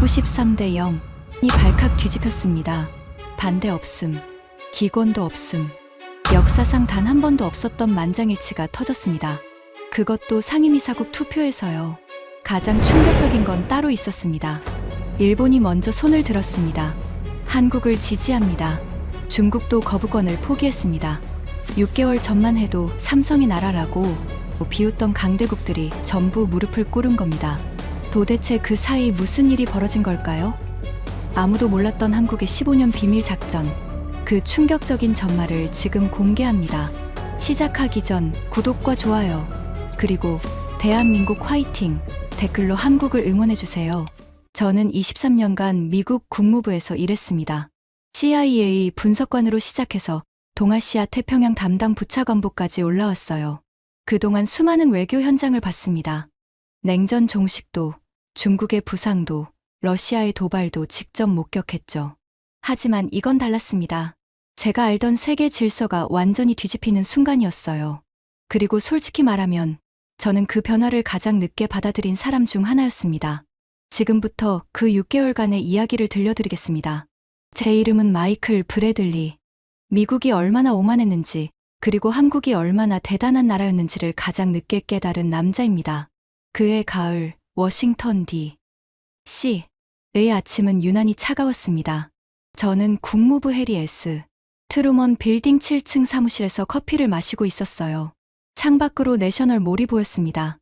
193대 0이 발칵 뒤집혔습니다. 반대 없음, 기권도 없음, 역사상 단 한 번도 없었던 만장일치가 터졌습니다. 그것도 상임이사국 투표에서요. 가장 충격적인 건 따로 있었습니다. 일본이 먼저 손을 들었습니다. 한국을 지지합니다. 중국도 거부권을 포기했습니다. 6개월 전만 해도 삼성의 나라라고 비웃던 강대국들이 전부 무릎을 꿇은 겁니다. 도대체 그 사이 무슨 일이 벌어진 걸까요? 아무도 몰랐던 한국의 15년 비밀 작전, 그 충격적인 전말을 지금 공개합니다. 시작하기 전 구독과 좋아요, 그리고 대한민국 화이팅 댓글로 한국을 응원해주세요. 저는 23년간 미국 국무부에서 일했습니다. CIA 분석관으로 시작해서 동아시아 태평양 담당 부차관보까지 올라왔어요. 그동안 수많은 외교 현장을 봤습니다. 냉전 종식도, 중국의 부상도, 러시아의 도발도 직접 목격했죠. 하지만 이건 달랐습니다. 제가 알던 세계 질서가 완전히 뒤집히는 순간이었어요. 그리고 솔직히 말하면 저는 그 변화를 가장 늦게 받아들인 사람 중 하나였습니다. 지금부터 그 6개월간의 이야기를 들려드리겠습니다. 제 이름은 마이클 브래들리. 미국이 얼마나 오만했는지, 그리고 한국이 얼마나 대단한 나라였는지를 가장 늦게 깨달은 남자입니다. 그해 가을, 워싱턴 D.C.의 아침은 유난히 차가웠습니다. 저는 국무부 해리 S. 트루먼 빌딩 7층 사무실에서 커피를 마시고 있었어요. 창밖으로 내셔널몰이 보였습니다.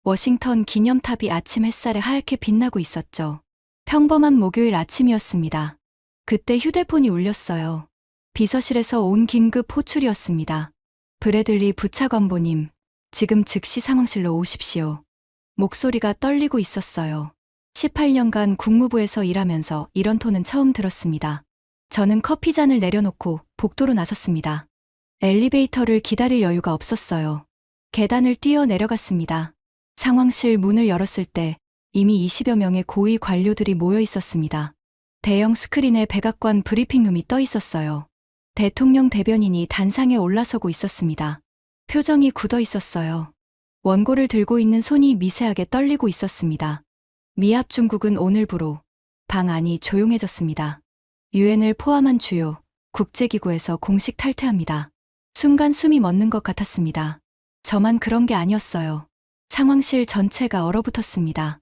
워싱턴 기념탑이 아침 햇살에 하얗게 빛나고 있었죠. 평범한 목요일 아침이었습니다. 그때 휴대폰이 울렸어요. 비서실에서 온 긴급 호출이었습니다. 브래들리 부차관보님, 지금 즉시 상황실로 오십시오. 목소리가 떨리고 있었어요. 18년간 국무부에서 일하면서 이런 톤은 처음 들었습니다. 저는 커피잔을 내려놓고 복도로 나섰습니다. 엘리베이터를 기다릴 여유가 없었어요. 계단을 뛰어 내려갔습니다. 상황실 문을 열었을 때 이미 20여 명의 고위 관료들이 모여 있었습니다. 대형 스크린에 백악관 브리핑룸이 떠 있었어요. 대통령 대변인이 단상에 올라서고 있었습니다. 표정이 굳어 있었어요. 원고를 들고 있는 손이 미세하게 떨리고 있었습니다. 미합 중국은 오늘부로 방 안이 조용해졌습니다. 유엔을 포함한 주요 국제기구에서 공식 탈퇴합니다. 순간 숨이 멎는 것 같았습니다. 저만 그런 게 아니었어요. 상황실 전체가 얼어붙었습니다.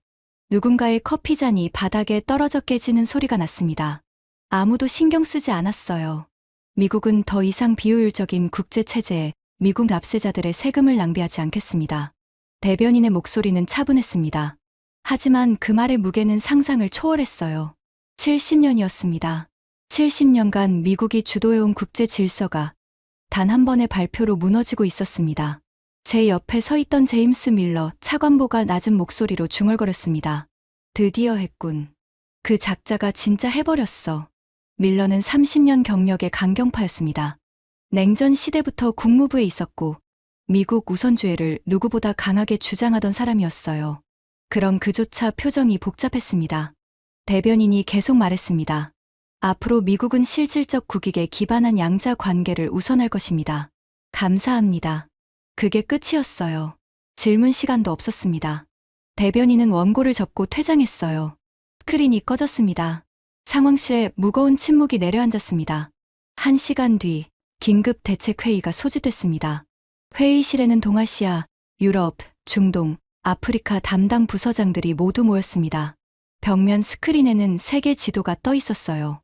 누군가의 커피잔이 바닥에 떨어져 깨지는 소리가 났습니다. 아무도 신경 쓰지 않았어요. 미국은 더 이상 비효율적인 국제체제에 미국 납세자들의 세금을 낭비하지 않겠습니다. 대변인의 목소리는 차분했습니다. 하지만 그 말의 무게는 상상을 초월했어요. 70년이었습니다. 70년간 미국이 주도해온 국제 질서가 단 한 번의 발표로 무너지고 있었습니다. 제 옆에 서 있던 제임스 밀러 차관보가 낮은 목소리로 중얼거렸습니다. 드디어 했군. 그 작자가 진짜 해버렸어. 밀러는 30년 경력의 강경파였습니다. 냉전 시대부터 국무부에 있었고 미국 우선주의를 누구보다 강하게 주장하던 사람이었어요. 그런 그조차 표정이 복잡했습니다. 대변인이 계속 말했습니다. 앞으로 미국은 실질적 국익에 기반한 양자 관계를 우선할 것입니다. 감사합니다. 그게 끝이었어요. 질문 시간도 없었습니다. 대변인은 원고를 접고 퇴장했어요. 스크린이 꺼졌습니다. 상황실에 무거운 침묵이 내려앉았습니다. 1시간 뒤 긴급 대책회의가 소집됐습니다. 회의실에는 동아시아, 유럽, 중동, 아프리카 담당 부서장들이 모두 모였습니다. 벽면 스크린에는 세계 지도가 떠 있었어요.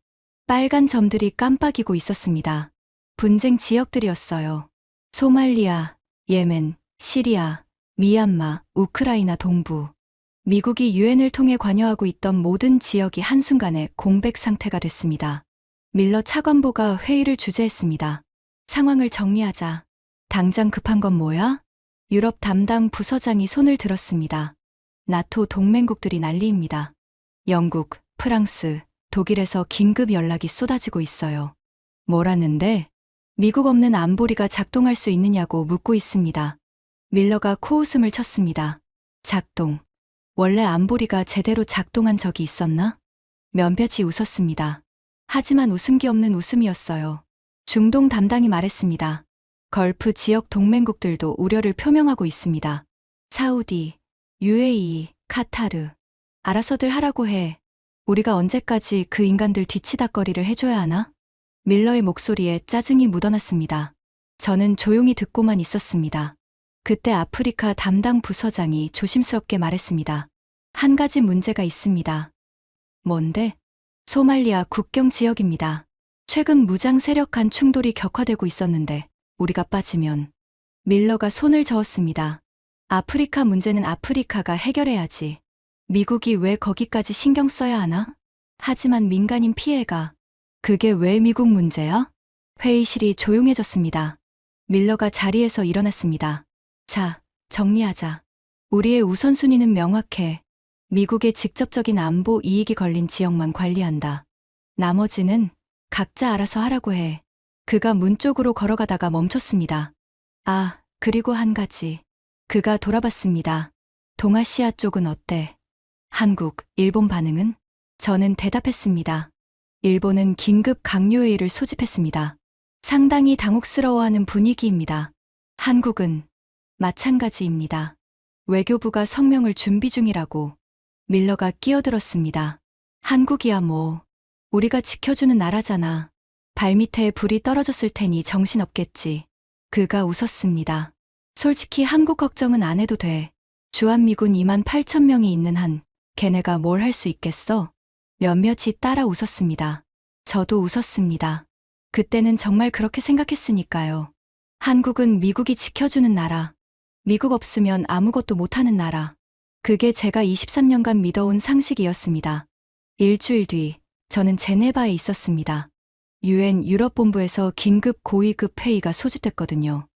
빨간 점들이 깜빡이고 있었습니다. 분쟁 지역들이었어요. 소말리아, 예멘, 시리아, 미얀마, 우크라이나 동부. 미국이 유엔을 통해 관여하고 있던 모든 지역이 한순간에 공백 상태가 됐습니다. 밀러 차관보가 회의를 주재했습니다. 상황을 정리하자. 당장 급한 건 뭐야? 유럽 담당 부서장이 손을 들었습니다. 나토 동맹국들이 난리입니다. 영국, 프랑스, 독일에서 긴급 연락이 쏟아지고 있어요. 뭐라는데? 미국 없는 안보리가 작동할 수 있느냐고 묻고 있습니다. 밀러가 코웃음을 쳤습니다. 작동. 원래 안보리가 제대로 작동한 적이 있었나? 면볕이 웃었습니다. 하지만 웃음기 없는 웃음이었어요. 중동 담당이 말했습니다. 걸프 지역 동맹국들도 우려를 표명하고 있습니다. 사우디, UAE, 카타르. 알아서들 하라고 해. 우리가 언제까지 그 인간들 뒤치다꺼리를 해줘야 하나? 밀러의 목소리에 짜증이 묻어났습니다. 저는 조용히 듣고만 있었습니다. 그때 아프리카 담당 부서장이 조심스럽게 말했습니다. 한 가지 문제가 있습니다. 뭔데? 소말리아 국경 지역입니다. 최근 무장 세력 간 충돌이 격화되고 있었는데 우리가 빠지면 밀러가 손을 저었습니다. 아프리카 문제는 아프리카가 해결해야지. 미국이 왜 거기까지 신경 써야 하나? 하지만 민간인 피해가. 그게 왜 미국 문제야? 회의실이 조용해졌습니다. 밀러가 자리에서 일어났습니다. 자, 정리하자. 우리의 우선순위는 명확해. 미국의 직접적인 안보 이익이 걸린 지역만 관리한다. 나머지는 각자 알아서 하라고 해. 그가 문 쪽으로 걸어가다가 멈췄습니다. 아, 그리고 한 가지. 그가 돌아봤습니다. 동아시아 쪽은 어때? 한국, 일본 반응은? 저는 대답했습니다. 일본은 긴급 강요회의를 소집했습니다. 상당히 당혹스러워하는 분위기입니다. 한국은 마찬가지입니다. 외교부가 성명을 준비 중이라고. 밀러가 끼어들었습니다. 한국이야 뭐. 우리가 지켜주는 나라잖아. 발밑에 불이 떨어졌을 테니 정신없겠지. 그가 웃었습니다. 솔직히 한국 걱정은 안 해도 돼. 주한미군 2만 8천 명이 있는 한 걔네가 뭘 할 수 있겠어? 몇몇이 따라 웃었습니다. 저도 웃었습니다. 그때는 정말 그렇게 생각했으니까요. 한국은 미국이 지켜주는 나라. 미국 없으면 아무것도 못하는 나라. 그게 제가 23년간 믿어온 상식이었습니다. 일주일 뒤 저는 제네바에 있었습니다. UN 유럽본부에서 긴급 고위급 회의가 소집됐거든요.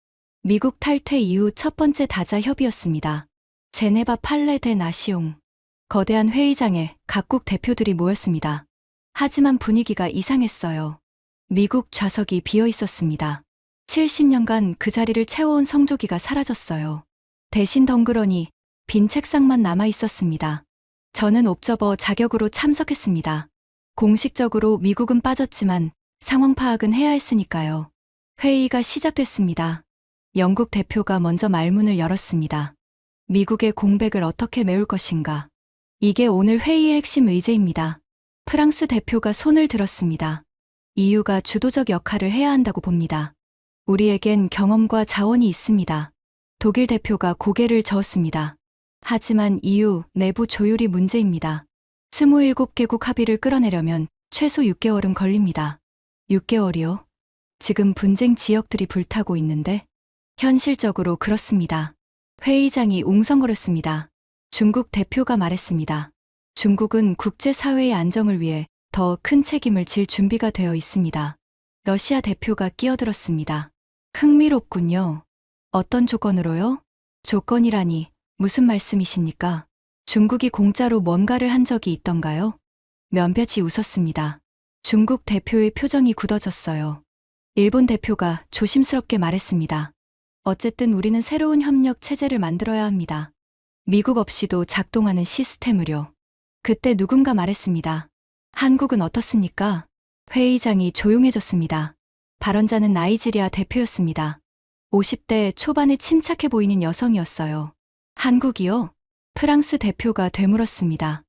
미국 탈퇴 이후 첫 번째 다자 협의였습니다. 제네바 팔레 데 나시옹. 거대한 회의장에 각국 대표들이 모였습니다. 하지만 분위기가 이상했어요. 미국 좌석이 비어 있었습니다. 70년간 그 자리를 채워온 성조기가 사라졌어요. 대신 덩그러니 빈 책상만 남아 있었습니다. 저는 옵저버 자격으로 참석했습니다. 공식적으로 미국은 빠졌지만 상황 파악은 해야 했으니까요. 회의가 시작됐습니다. 영국 대표가 먼저 말문을 열었습니다. 미국의 공백을 어떻게 메울 것인가. 이게 오늘 회의의 핵심 의제입니다. 프랑스 대표가 손을 들었습니다. EU가 주도적 역할을 해야 한다고 봅니다. 우리에겐 경험과 자원이 있습니다. 독일 대표가 고개를 저었습니다. 하지만 EU 내부 조율이 문제입니다. 27개국 합의를 끌어내려면 최소 6개월은 걸립니다. 6개월이요? 지금 분쟁 지역들이 불타고 있는데? 현실적으로 그렇습니다. 회의장이 웅성거렸습니다. 중국 대표가 말했습니다. 중국은 국제사회의 안정을 위해 더 큰 책임을 질 준비가 되어 있습니다. 러시아 대표가 끼어들었습니다. 흥미롭군요. 어떤 조건으로요? 조건이라니 무슨 말씀이십니까? 중국이 공짜로 뭔가를 한 적이 있던가요? 면볕이 웃었습니다. 중국 대표의 표정이 굳어졌어요. 일본 대표가 조심스럽게 말했습니다. 어쨌든 우리는 새로운 협력 체제를 만들어야 합니다. 미국 없이도 작동하는 시스템을요. 그때 누군가 말했습니다. 한국은 어떻습니까? 회의장이 조용해졌습니다. 발언자는 나이지리아 대표였습니다. 50대 초반에 침착해 보이는 여성이었어요. 한국이요? 프랑스 대표가 되물었습니다.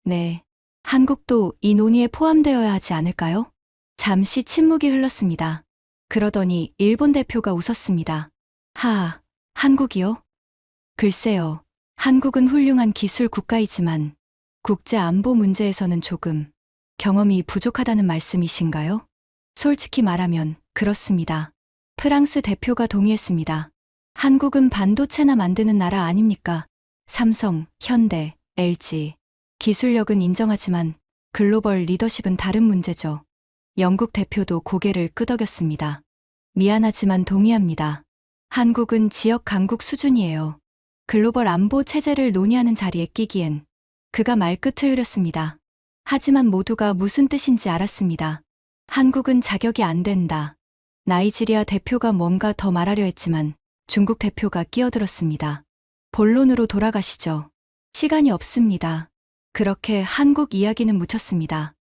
네. 한국도 이 논의에 포함되어야 하지 않을까요? 잠시 침묵이 흘렀습니다. 그러더니 일본 대표가 웃었습니다. 하하, 한국이요? 글쎄요. 한국은 훌륭한 기술 국가이지만 국제 안보 문제에서는 조금 경험이 부족하다는 말씀이신가요? 솔직히 말하면 그렇습니다. 프랑스 대표가 동의했습니다. 한국은 반도체나 만드는 나라 아닙니까? 삼성, 현대, LG. 기술력은 인정하지만 글로벌 리더십은 다른 문제죠. 영국 대표도 고개를 끄덕였습니다. 미안하지만 동의합니다. 한국은 지역 강국 수준이에요. 글로벌 안보 체제를 논의하는 자리에 끼기엔. 그가 말끝을 흐렸습니다. 하지만 모두가 무슨 뜻인지 알았습니다. 한국은 자격이 안 된다. 나이지리아 대표가 뭔가 더 말하려 했지만 중국 대표가 끼어들었습니다. 본론으로 돌아가시죠. 시간이 없습니다. 그렇게 한국 이야기는 묻혔습니다.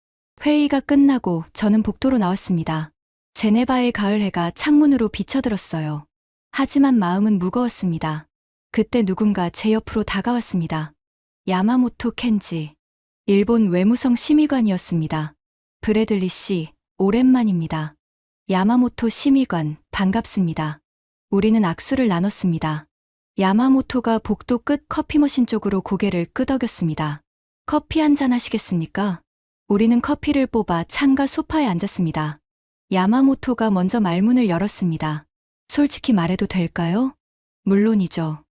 회의가 끝나고 저는 복도로 나왔습니다. 제네바의 가을 해가 창문으로 비쳐들었어요. 하지만 마음은 무거웠습니다. 그때 누군가 제 옆으로 다가왔습니다. 야마모토 켄지. 일본 외무성 심의관이었습니다. 브래들리 씨, 오랜만입니다. 야마모토 심의관, 반갑습니다. 우리는 악수를 나눴습니다. 야마모토가 복도 끝 커피 머신 쪽으로 고개를 끄덕였습니다. 커피 한잔 하시겠습니까? 우리는 커피를 뽑아 창가 소파에 앉았습니다. 야마모토가 먼저 말문을 열었습니다. 솔직히 말해도 될까요? 물론이죠.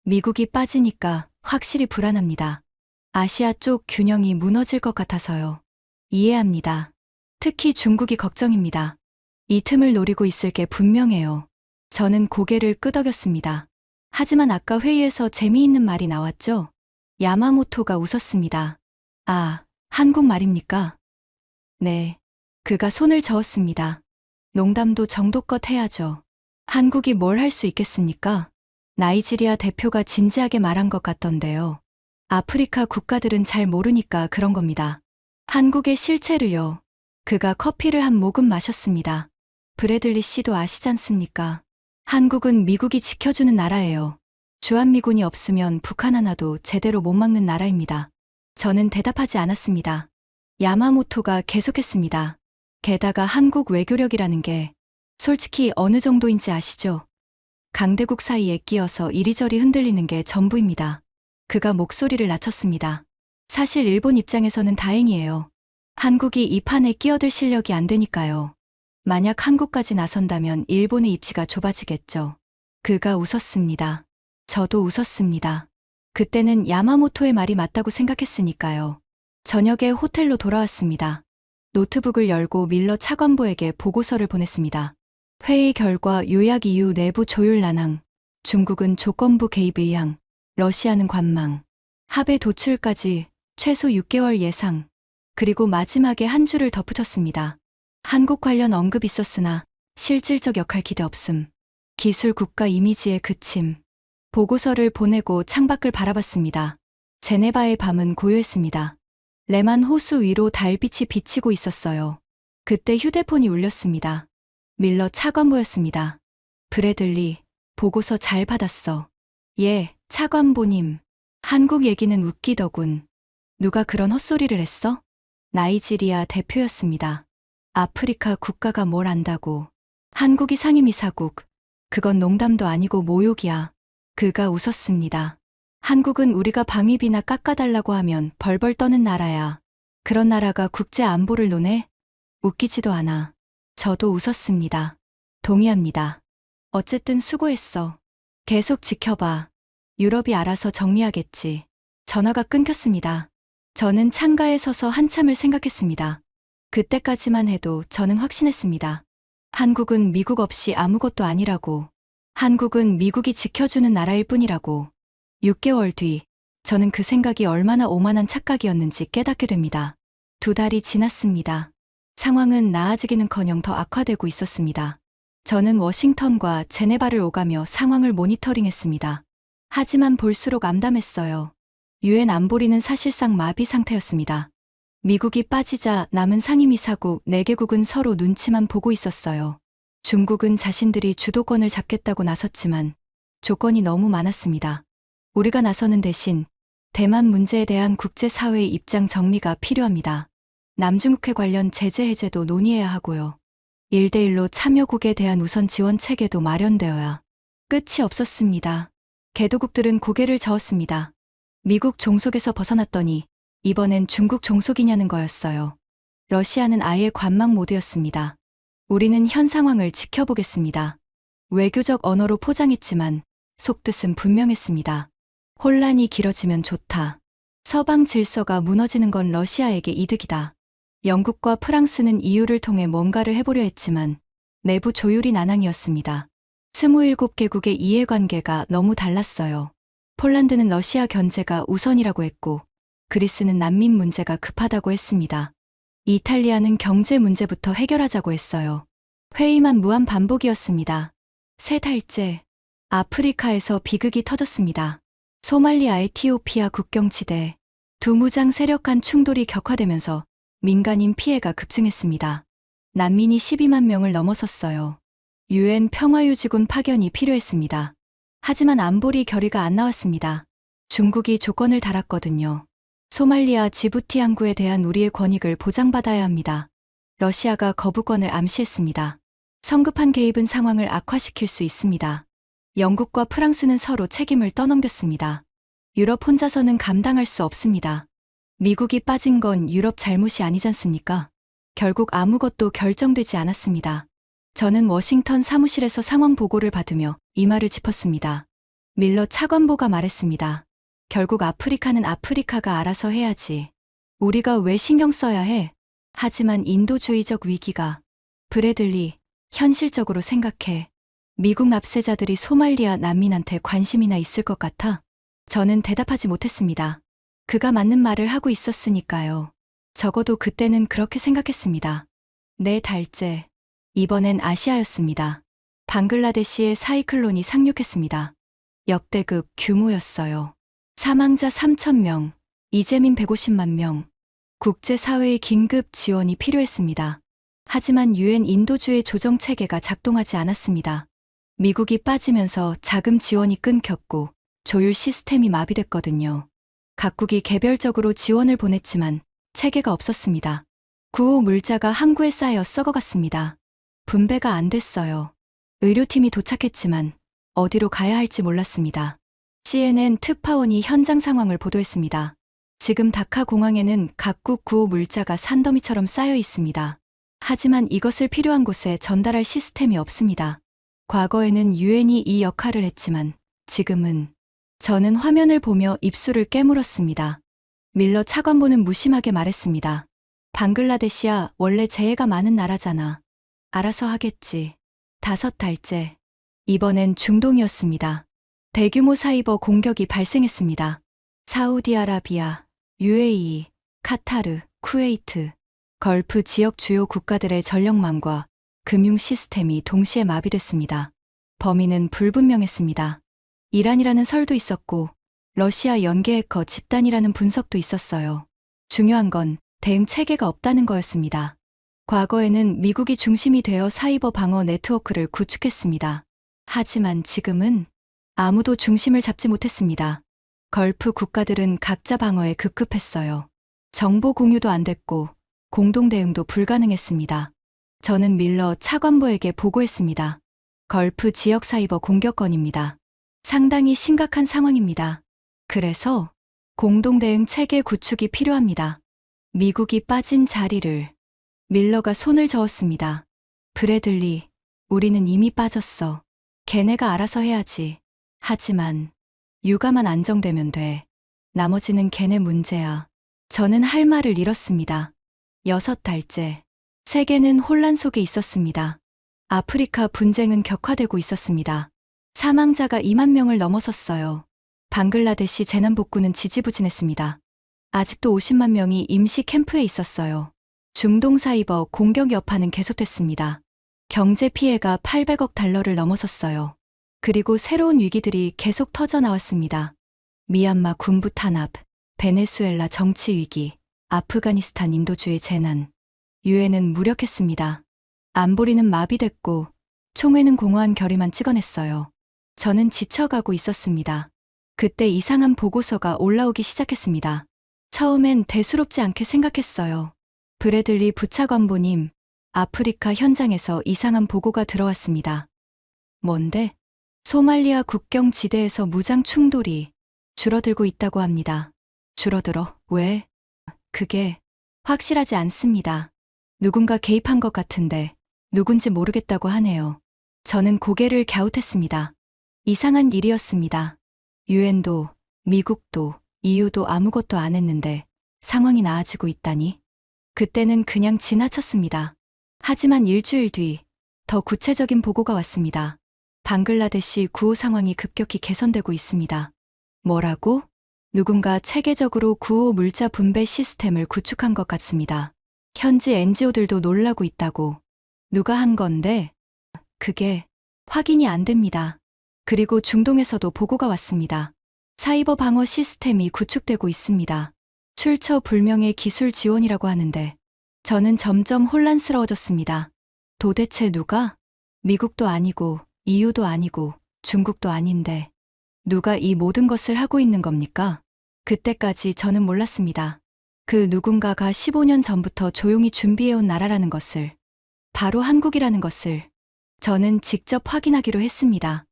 미국이 빠지니까 확실히 불안합니다. 아시아 쪽 균형이 무너질 것 같아서요. 이해합니다. 특히 중국이 걱정입니다. 이 틈을 노리고 있을 게 분명해요. 저는 고개를 끄덕였습니다. 하지만 아까 회의에서 재미있는 말이 나왔죠? 야마모토가 웃었습니다. 아, 한국말입니까? 네. 그가 손을 저었습니다. 농담도 정도껏 해야죠. 한국이 뭘 할 수 있겠습니까? 나이지리아 대표가 진지하게 말한 것 같던데요. 아프리카 국가들은 잘 모르니까 그런 겁니다. 한국의 실체를요. 그가 커피를 한 모금 마셨습니다. 브래들리 씨도 아시잖습니까? 한국은 미국이 지켜주는 나라예요. 주한미군이 없으면 북한 하나도 제대로 못 막는 나라입니다. 저는 대답하지 않았습니다. 야마모토가 계속했습니다. 게다가 한국 외교력이라는 게 솔직히 어느 정도인지 아시죠? 강대국 사이에 끼어서 이리저리 흔들리는 게 전부입니다. 그가 목소리를 낮췄습니다. 사실 일본 입장에서는 다행이에요. 한국이 이 판에 끼어들 실력이 안 되니까요. 만약 한국까지 나선다면 일본의 입지가 좁아지겠죠. 그가 웃었습니다. 저도 웃었습니다. 그때는 야마모토의 말이 맞다고 생각했으니까요. 저녁에 호텔로 돌아왔습니다. 노트북을 열고 밀러 차관보에게 보고서를 보냈습니다. 회의 결과 요약 이후 내부 조율 난항, 중국은 조건부 개입 의향, 러시아는 관망, 합의 도출까지 최소 6개월 예상, 그리고 마지막에 한 줄을 덧붙였습니다. 한국 관련 언급 있었으나 실질적 역할 기대 없음. 기술 국가 이미지의 그침. 보고서를 보내고 창밖을 바라봤습니다. 제네바의 밤은 고요했습니다. 레만 호수 위로 달빛이 비치고 있었어요. 그때 휴대폰이 울렸습니다. 밀러 차관보였습니다. 브래들리, 보고서 잘 받았어. 예, 차관보님. 한국 얘기는 웃기더군. 누가 그런 헛소리를 했어? 나이지리아 대표였습니다. 아프리카 국가가 뭘 안다고. 한국이 상임이사국. 그건 농담도 아니고 모욕이야. 그가 웃었습니다. 한국은 우리가 방위비나 깎아달라고 하면 벌벌 떠는 나라야. 그런 나라가 국제 안보를 논해? 웃기지도 않아. 저도 웃었습니다. 동의합니다. 어쨌든 수고했어. 계속 지켜봐. 유럽이 알아서 정리하겠지. 전화가 끊겼습니다. 저는 창가에 서서 한참을 생각했습니다. 그때까지만 해도 저는 확신했습니다. 한국은 미국 없이 아무것도 아니라고. 한국은 미국이 지켜주는 나라일 뿐이라고. 6개월 뒤, 저는 그 생각이 얼마나 오만한 착각이었는지 깨닫게 됩니다. 2달이 지났습니다. 상황은 나아지기는커녕 더 악화되고 있었습니다. 저는 워싱턴과 제네바를 오가며 상황을 모니터링했습니다. 하지만 볼수록 암담했어요. 유엔 안보리는 사실상 마비 상태였습니다. 미국이 빠지자 남은 상임이사국 4개국은 서로 눈치만 보고 있었어요. 중국은 자신들이 주도권을 잡겠다고 나섰지만 조건이 너무 많았습니다. 우리가 나서는 대신 대만 문제에 대한 국제사회의 입장 정리가 필요합니다. 남중국해 관련 제재 해제도 논의해야 하고요. 1대1로 참여국에 대한 우선 지원 체계도 마련되어야. 끝이 없었습니다. 개도국들은 고개를 저었습니다. 미국 종속에서 벗어났더니 이번엔 중국 종속이냐는 거였어요. 러시아는 아예 관망 모드였습니다. 우리는 현 상황을 지켜보겠습니다. 외교적 언어로 포장했지만 속뜻은 분명했습니다. 혼란이 길어지면 좋다. 서방 질서가 무너지는 건 러시아에게 이득이다. 영국과 프랑스는 EU를 통해 뭔가를 해보려 했지만 내부 조율이 난항이었습니다. 27개국의 이해관계가 너무 달랐어요. 폴란드는 러시아 견제가 우선이라고 했고 그리스는 난민 문제가 급하다고 했습니다. 이탈리아는 경제 문제부터 해결하자고 했어요. 회의만 무한 반복이었습니다. 3달째 아프리카에서 비극이 터졌습니다. 소말리아 에티오피아 국경지대 두 무장 세력 간 충돌이 격화되면서 민간인 피해가 급증했습니다. 난민이 12만 명을 넘어섰어요. 유엔 평화유지군 파견이 필요했습니다. 하지만 안보리 결의가 안 나왔습니다. 중국이 조건을 달았거든요. 소말리아 지부티 항구에 대한 우리의 권익을 보장받아야 합니다. 러시아가 거부권을 암시했습니다. 성급한 개입은 상황을 악화시킬 수 있습니다. 영국과 프랑스는 서로 책임을 떠넘겼습니다. 유럽 혼자서는 감당할 수 없습니다. 미국이 빠진 건 유럽 잘못이 아니지 않습니까? 결국 아무것도 결정되지 않았습니다. 저는 워싱턴 사무실에서 상황 보고를 받으며 이 말을 짚었습니다. 밀러 차관보가 말했습니다. 결국 아프리카는 아프리카가 알아서 해야지. 우리가 왜 신경 써야 해? 하지만 인도주의적 위기가 브래들리, 현실적으로 생각해. 미국 납세자들이 소말리아 난민한테 관심이나 있을 것 같아? 저는 대답하지 못했습니다. 그가 맞는 말을 하고 있었으니까요. 적어도 그때는 그렇게 생각했습니다. 네 달째. 이번엔 아시아였습니다. 방글라데시에 사이클론이 상륙했습니다. 역대급 규모였어요. 사망자 3,000명, 이재민 150만 명. 국제사회의 긴급 지원이 필요했습니다. 하지만 유엔 인도주의 조정 체계가 작동하지 않았습니다. 미국이 빠지면서 자금 지원이 끊겼고 조율 시스템이 마비됐거든요. 각국이 개별적으로 지원을 보냈지만 체계가 없었습니다. 구호 물자가 항구에 쌓여 썩어갔습니다. 분배가 안 됐어요. 의료팀이 도착했지만 어디로 가야 할지 몰랐습니다. CNN 특파원이 현장 상황을 보도했습니다. 지금 다카 공항에는 각국 구호 물자가 산더미처럼 쌓여 있습니다. 하지만 이것을 필요한 곳에 전달할 시스템이 없습니다. 과거에는 유엔이 이 역할을 했지만 지금은 저는 화면을 보며 입술을 깨물었습니다. 밀러 차관보는 무심하게 말했습니다. 방글라데시야 원래 재해가 많은 나라잖아. 알아서 하겠지. 5달째. 이번엔 중동이었습니다. 대규모 사이버 공격이 발생했습니다. 사우디아라비아, UAE, 카타르, 쿠웨이트, 걸프 지역 주요 국가들의 전력망과 금융 시스템이 동시에 마비됐습니다. 범인은 불분명했습니다. 이란이라는 설도 있었고 러시아 연계 해커 집단이라는 분석도 있었어요. 중요한 건 대응 체계가 없다는 거였습니다. 과거에는 미국이 중심이 되어 사이버 방어 네트워크를 구축했습니다. 하지만 지금은 아무도 중심을 잡지 못했습니다. 걸프 국가들은 각자 방어에 급급했어요. 정보 공유도 안 됐고 공동 대응도 불가능했습니다. 저는 밀러 차관보에게 보고했습니다. 걸프 지역 사이버 공격 건입니다. 상당히 심각한 상황입니다. 그래서 공동 대응 체계 구축이 필요합니다. 미국이 빠진 자리를. 밀러가 손을 저었습니다. 브래들리, 우리는 이미 빠졌어. 걔네가 알아서 해야지. 하지만 육아만 안정되면 돼. 나머지는 걔네 문제야. 저는 할 말을 잃었습니다. 6달째. 세계는 혼란 속에 있었습니다. 아프리카 분쟁은 격화되고 있었습니다. 사망자가 2만 명을 넘어섰어요. 방글라데시 재난복구는 지지부진했습니다. 아직도 50만 명이 임시 캠프에 있었어요. 중동 사이버 공격 여파는 계속됐습니다. 경제 피해가 800억 달러를 넘어섰어요. 그리고 새로운 위기들이 계속 터져나왔습니다. 미얀마 군부 탄압, 베네수엘라 정치 위기, 아프가니스탄 인도주의 재난. 유엔은 무력했습니다. 안보리는 마비됐고 총회는 공허한 결의만 찍어냈어요. 저는 지쳐가고 있었습니다. 그때 이상한 보고서가 올라오기 시작했습니다. 처음엔 대수롭지 않게 생각했어요. 브래들리 부차관보님, 아프리카 현장에서 이상한 보고가 들어왔습니다. 뭔데? 소말리아 국경 지대에서 무장 충돌이 줄어들고 있다고 합니다. 줄어들어? 왜? 그게 확실하지 않습니다. 누군가 개입한 것 같은데 누군지 모르겠다고 하네요. 저는 고개를 갸웃했습니다. 이상한 일이었습니다. 유엔도, 미국도, EU도 아무것도 안 했는데 상황이 나아지고 있다니. 그때는 그냥 지나쳤습니다. 하지만 일주일 뒤 더 구체적인 보고가 왔습니다. 방글라데시 구호 상황이 급격히 개선되고 있습니다. 뭐라고? 누군가 체계적으로 구호 물자 분배 시스템을 구축한 것 같습니다. 현지 NGO들도 놀라고 있다고. 누가 한 건데? 그게 확인이 안 됩니다. 그리고 중동에서도 보고가 왔습니다. 사이버 방어 시스템이 구축되고 있습니다. 출처 불명의 기술 지원이라고 하는데 저는 점점 혼란스러워졌습니다. 도대체 누가? 미국도 아니고 EU도 아니고 중국도 아닌데 누가 이 모든 것을 하고 있는 겁니까? 그때까지 저는 몰랐습니다. 그 누군가가 15년 전부터 조용히 준비해온 나라라는 것을, 바로 한국이라는 것을 저는 직접 확인하기로 했습니다.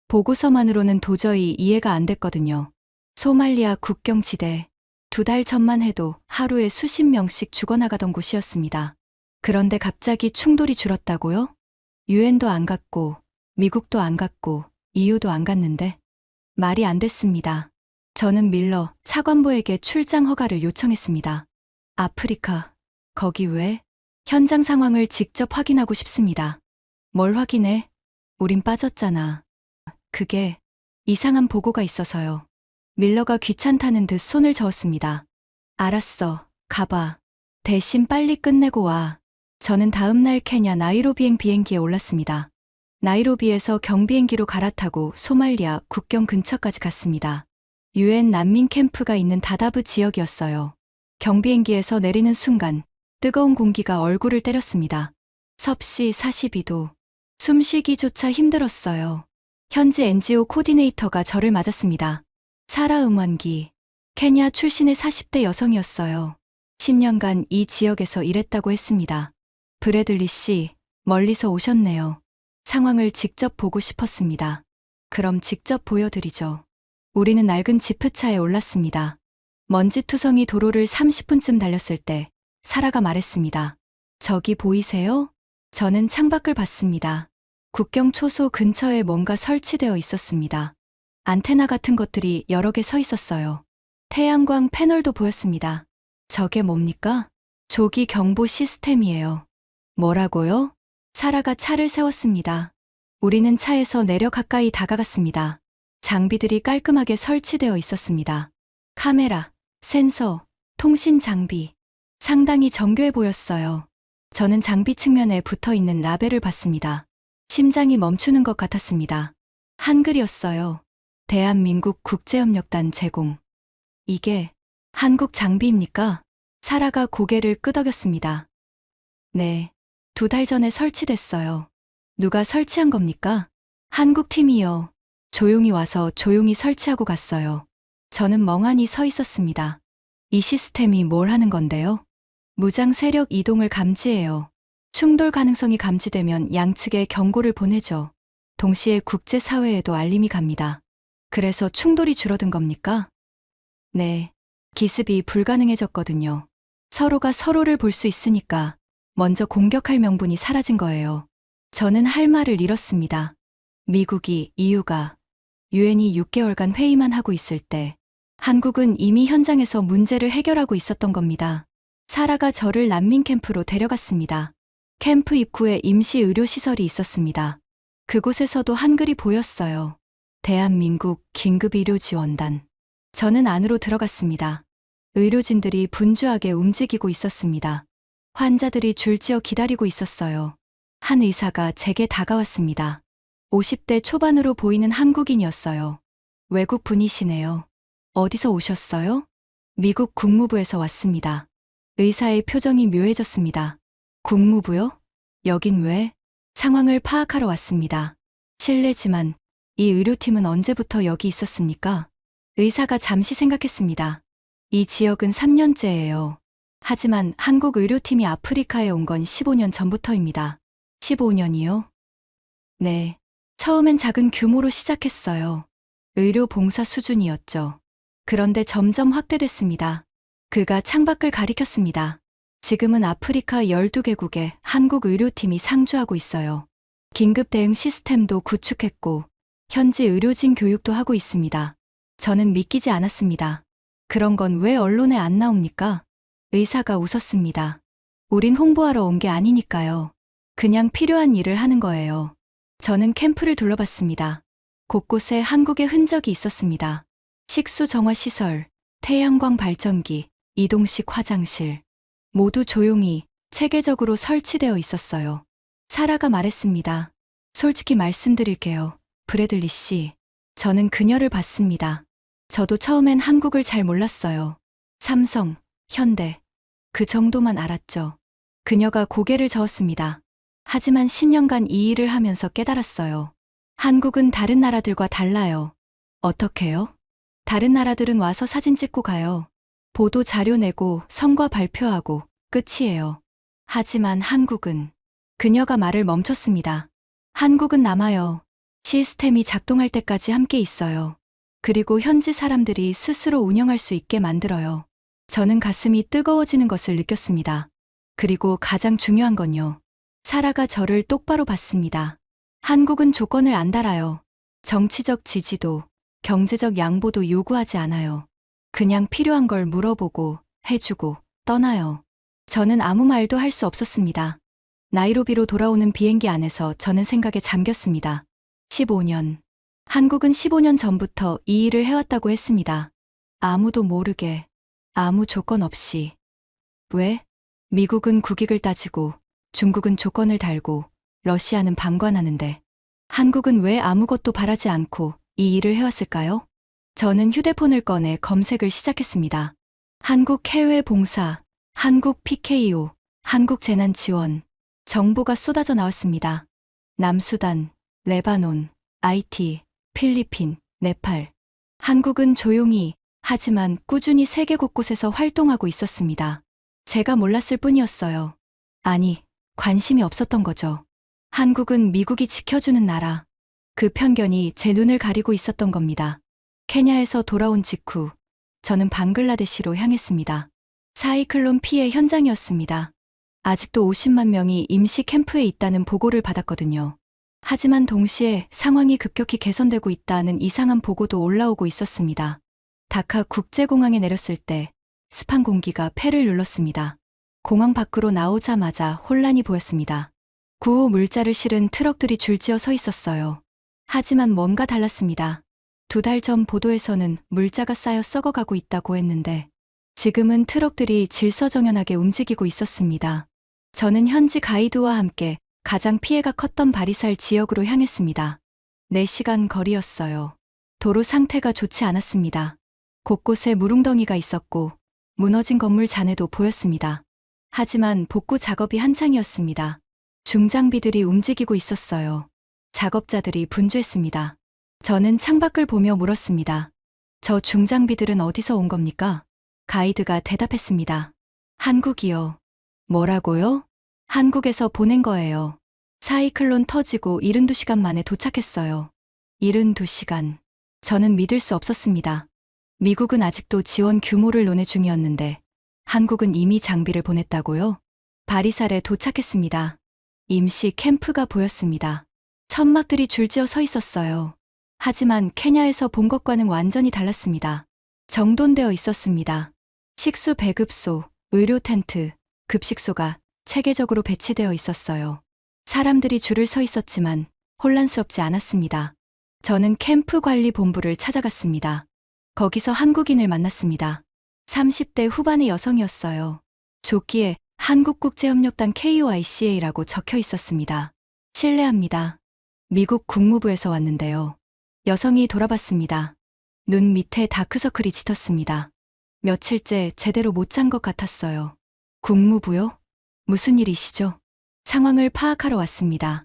보고서만으로는 도저히 이해가 안 됐거든요. 소말리아 국경지대, 2달 전만 해도 하루에 수십 명씩 죽어나가던 곳이었습니다. 그런데 갑자기 충돌이 줄었다고요? 유엔도 안 갔고, 미국도 안 갔고, EU도 안 갔는데 말이 안 됐습니다. 저는 밀러 차관보에게 출장 허가를 요청했습니다. 아프리카, 거기 왜? 현장 상황을 직접 확인하고 싶습니다. 뭘 확인해? 우린 빠졌잖아. 그게 이상한 보고가 있어서요. 밀러가 귀찮다는 듯 손을 저었습니다. 알았어, 가봐. 대신 빨리 끝내고 와. 저는 다음 날 케냐 나이로비행 비행기에 올랐습니다. 나이로비에서 경비행기로 갈아타고 소말리아 국경 근처까지 갔습니다. 유엔 난민 캠프가 있는 다다브 지역이었어요. 경비행기에서 내리는 순간 뜨거운 공기가 얼굴을 때렸습니다. 섭씨 42도. 숨쉬기조차 힘들었어요. 현지 NGO 코디네이터가 저를 맞았습니다. 사라 음원기. 케냐 출신의 40대 여성이었어요. 10년간 이 지역에서 일했다고 했습니다. 브래들리 씨, 멀리서 오셨네요. 상황을 직접 보고 싶었습니다. 그럼 직접 보여드리죠. 우리는 낡은 지프차에 올랐습니다. 먼지투성이 도로를 30분쯤 달렸을 때 사라가 말했습니다. 저기 보이세요? 저는 창밖을 봤습니다. 국경 초소 근처에 뭔가 설치되어 있었습니다. 안테나 같은 것들이 여러 개 서 있었어요. 태양광 패널도 보였습니다. 저게 뭡니까? 조기 경보 시스템이에요. 뭐라고요? 사라가 차를 세웠습니다. 우리는 차에서 내려 가까이 다가갔습니다. 장비들이 깔끔하게 설치되어 있었습니다. 카메라, 센서, 통신 장비. 상당히 정교해 보였어요. 저는 장비 측면에 붙어 있는 라벨을 봤습니다. 심장이 멈추는 것 같았습니다. 한글이었어요. 대한민국 국제협력단 제공. 이게 한국 장비입니까? 사라가 고개를 끄덕였습니다. 네, 2달 전에 설치됐어요. 누가 설치한 겁니까? 한국 팀이요. 조용히 와서 조용히 설치하고 갔어요. 저는 멍하니 서 있었습니다. 이 시스템이 뭘 하는 건데요? 무장 세력 이동을 감지해요. 충돌 가능성이 감지되면 양측에 경고를 보내죠. 동시에 국제사회에도 알림이 갑니다. 그래서 충돌이 줄어든 겁니까? 네, 기습이 불가능해졌거든요. 서로가 서로를 볼 수 있으니까 먼저 공격할 명분이 사라진 거예요. 저는 할 말을 잃었습니다. 미국이, EU가, 유엔이 6개월간 회의만 하고 있을 때 한국은 이미 현장에서 문제를 해결하고 있었던 겁니다. 사라가 저를 난민 캠프로 데려갔습니다. 캠프 입구에 임시 의료시설이 있었습니다. 그곳에서도 한글이 보였어요. 대한민국 긴급의료지원단. 저는 안으로 들어갔습니다. 의료진들이 분주하게 움직이고 있었습니다. 환자들이 줄지어 기다리고 있었어요. 한 의사가 제게 다가왔습니다. 50대 초반으로 보이는 한국인이었어요. 외국 분이시네요. 어디서 오셨어요? 미국 국무부에서 왔습니다. 의사의 표정이 묘해졌습니다. 국무부요? 여긴 왜? 상황을 파악하러 왔습니다. 실례지만 이 의료팀은 언제부터 여기 있었습니까? 의사가 잠시 생각했습니다. 이 지역은 3년째예요. 하지만 한국 의료팀이 아프리카에 온 건 15년 전부터입니다. 15년이요? 네. 처음엔 작은 규모로 시작했어요. 의료 봉사 수준이었죠. 그런데 점점 확대됐습니다. 그가 창밖을 가리켰습니다. 지금은 아프리카 12개국에 한국 의료팀이 상주하고 있어요. 긴급 대응 시스템도 구축했고 현지 의료진 교육도 하고 있습니다. 저는 믿기지 않았습니다. 그런 건 왜 언론에 안 나옵니까? 의사가 웃었습니다. 우린 홍보하러 온 게 아니니까요. 그냥 필요한 일을 하는 거예요. 저는 캠프를 둘러봤습니다. 곳곳에 한국의 흔적이 있었습니다. 식수 정화 시설, 태양광 발전기, 이동식 화장실. 모두 조용히 체계적으로 설치되어 있었어요. 사라가 말했습니다. 솔직히 말씀드릴게요. 브래들리 씨. 저는 그녀를 봤습니다. 저도 처음엔 한국을 잘 몰랐어요. 삼성, 현대. 그 정도만 알았죠. 그녀가 고개를 저었습니다. 하지만 10년간 이 일을 하면서 깨달았어요. 한국은 다른 나라들과 달라요. 어떻게요? 다른 나라들은 와서 사진 찍고 가요. 보도 자료 내고 성과 발표하고 끝이에요. 하지만 한국은, 그녀가 말을 멈췄습니다. 한국은 남아요. 시스템이 작동할 때까지 함께 있어요. 그리고 현지 사람들이 스스로 운영할 수 있게 만들어요. 저는 가슴이 뜨거워지는 것을 느꼈습니다. 그리고 가장 중요한 건요. 사라가 저를 똑바로 봤습니다. 한국은 조건을 안 달아요. 정치적 지지도, 경제적 양보도 요구하지 않아요. 그냥 필요한 걸 물어보고, 해주고, 떠나요. 저는 아무 말도 할 수 없었습니다. 나이로비로 돌아오는 비행기 안에서 저는 생각에 잠겼습니다. 15년. 한국은 15년 전부터 이 일을 해왔다고 했습니다. 아무도 모르게, 아무 조건 없이. 왜? 미국은 국익을 따지고, 중국은 조건을 달고, 러시아는 방관하는데, 한국은 왜 아무것도 바라지 않고 이 일을 해왔을까요? 저는 휴대폰을 꺼내 검색을 시작했습니다. 한국 해외 봉사, 한국 PKO, 한국 재난 지원. 정보가 쏟아져 나왔습니다. 남수단, 레바논, IT, 필리핀, 네팔. 한국은 조용히, 하지만 꾸준히 세계 곳곳에서 활동하고 있었습니다. 제가 몰랐을 뿐이었어요. 아니, 관심이 없었던 거죠. 한국은 미국이 지켜주는 나라. 그 편견이 제 눈을 가리고 있었던 겁니다. 케냐에서 돌아온 직후, 저는 방글라데시로 향했습니다. 사이클론 피해 현장이었습니다. 아직도 50만 명이 임시 캠프에 있다는 보고를 받았거든요. 하지만 동시에 상황이 급격히 개선되고 있다는 이상한 보고도 올라오고 있었습니다. 다카 국제공항에 내렸을 때 습한 공기가 폐를 눌렀습니다. 공항 밖으로 나오자마자 혼란이 보였습니다. 구호 물자를 실은 트럭들이 줄지어 서 있었어요. 하지만 뭔가 달랐습니다. 2달 전 보도에서는 물자가 쌓여 썩어가고 있다고 했는데 지금은 트럭들이 질서정연하게 움직이고 있었습니다. 저는 현지 가이드와 함께 가장 피해가 컸던 바리살 지역으로 향했습니다. 4시간 거리였어요. 도로 상태가 좋지 않았습니다. 곳곳에 물웅덩이가 있었고 무너진 건물 잔해도 보였습니다. 하지만 복구 작업이 한창이었습니다. 중장비들이 움직이고 있었어요. 작업자들이 분주했습니다. 저는 창밖을 보며 물었습니다. 저 중장비들은 어디서 온 겁니까? 가이드가 대답했습니다. 한국이요. 뭐라고요? 한국에서 보낸 거예요. 사이클론 터지고 72시간 만에 도착했어요. 72시간. 저는 믿을 수 없었습니다. 미국은 아직도 지원 규모를 논의 중이었는데 한국은 이미 장비를 보냈다고요? 바리살에 도착했습니다. 임시 캠프가 보였습니다. 천막들이 줄지어 서 있었어요. 하지만 케냐에서 본 것과는 완전히 달랐습니다. 정돈되어 있었습니다. 식수 배급소, 의료 텐트, 급식소가 체계적으로 배치되어 있었어요. 사람들이 줄을 서 있었지만 혼란스럽지 않았습니다. 저는 캠프 관리 본부를 찾아갔습니다. 거기서 한국인을 만났습니다. 30대 후반의 여성이었어요. 조끼에 한국국제협력단 KOICA라고 적혀 있었습니다. 실례합니다. 미국 국무부에서 왔는데요. 여성이 돌아봤습니다. 눈 밑에 다크서클이 짙었습니다. 며칠째 제대로 못 잔 것 같았어요. 국무부요? 무슨 일이시죠? 상황을 파악하러 왔습니다.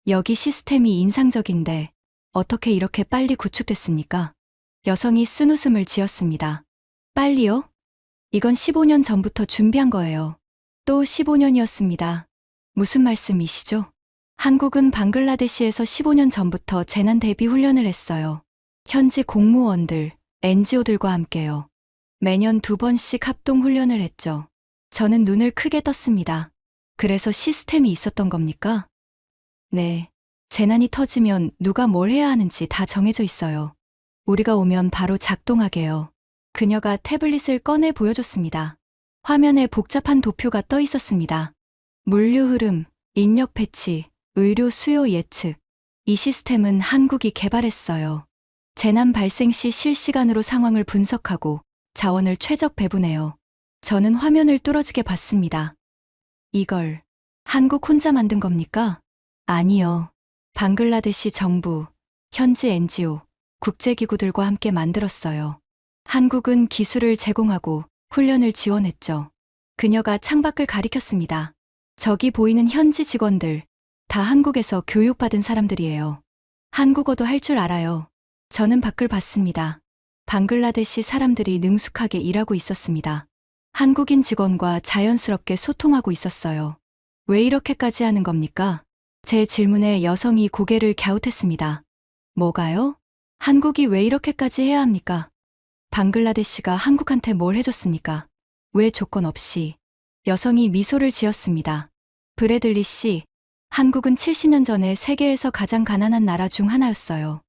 여기 시스템이 인상적인데 어떻게 이렇게 빨리 구축됐습니까? 여성이 쓴웃음을 지었습니다. 빨리요? 이건 15년 전부터 준비한 거예요. 또 15년이었습니다. 무슨 말씀이시죠? 한국은 방글라데시에서 15년 전부터 재난 대비 훈련을 했어요. 현지 공무원들, NGO들과 함께요. 매년 2번씩 합동 훈련을 했죠. 저는 눈을 크게 떴습니다. 그래서 시스템이 있었던 겁니까? 네. 재난이 터지면 누가 뭘 해야 하는지 다 정해져 있어요. 우리가 오면 바로 작동하게요. 그녀가 태블릿을 꺼내 보여줬습니다. 화면에 복잡한 도표가 떠 있었습니다. 물류 흐름, 인력 배치, 의료 수요 예측. 이 시스템은 한국이 개발했어요. 재난 발생 시 실시간으로 상황을 분석하고 자원을 최적 배분해요. 저는 화면을 뚫어지게 봤습니다. 이걸 한국 혼자 만든 겁니까? 아니요. 방글라데시 정부, 현지 NGO, 국제기구들과 함께 만들었어요. 한국은 기술을 제공하고 훈련을 지원했죠. 그녀가 창밖을 가리켰습니다. 저기 보이는 현지 직원들, 다 한국에서 교육받은 사람들이에요. 한국어도 할 줄 알아요. 저는 밖을 봤습니다. 방글라데시 사람들이 능숙하게 일하고 있었습니다. 한국인 직원과 자연스럽게 소통하고 있었어요. 왜 이렇게까지 하는 겁니까? 제 질문에 여성이 고개를 갸웃했습니다. 뭐가요? 한국이 왜 이렇게까지 해야 합니까? 방글라데시가 한국한테 뭘 해줬습니까? 왜 조건 없이? 여성이 미소를 지었습니다. 브래들리 씨, 한국은 70년 전에 세계에서 가장 가난한 나라 중 하나였어요.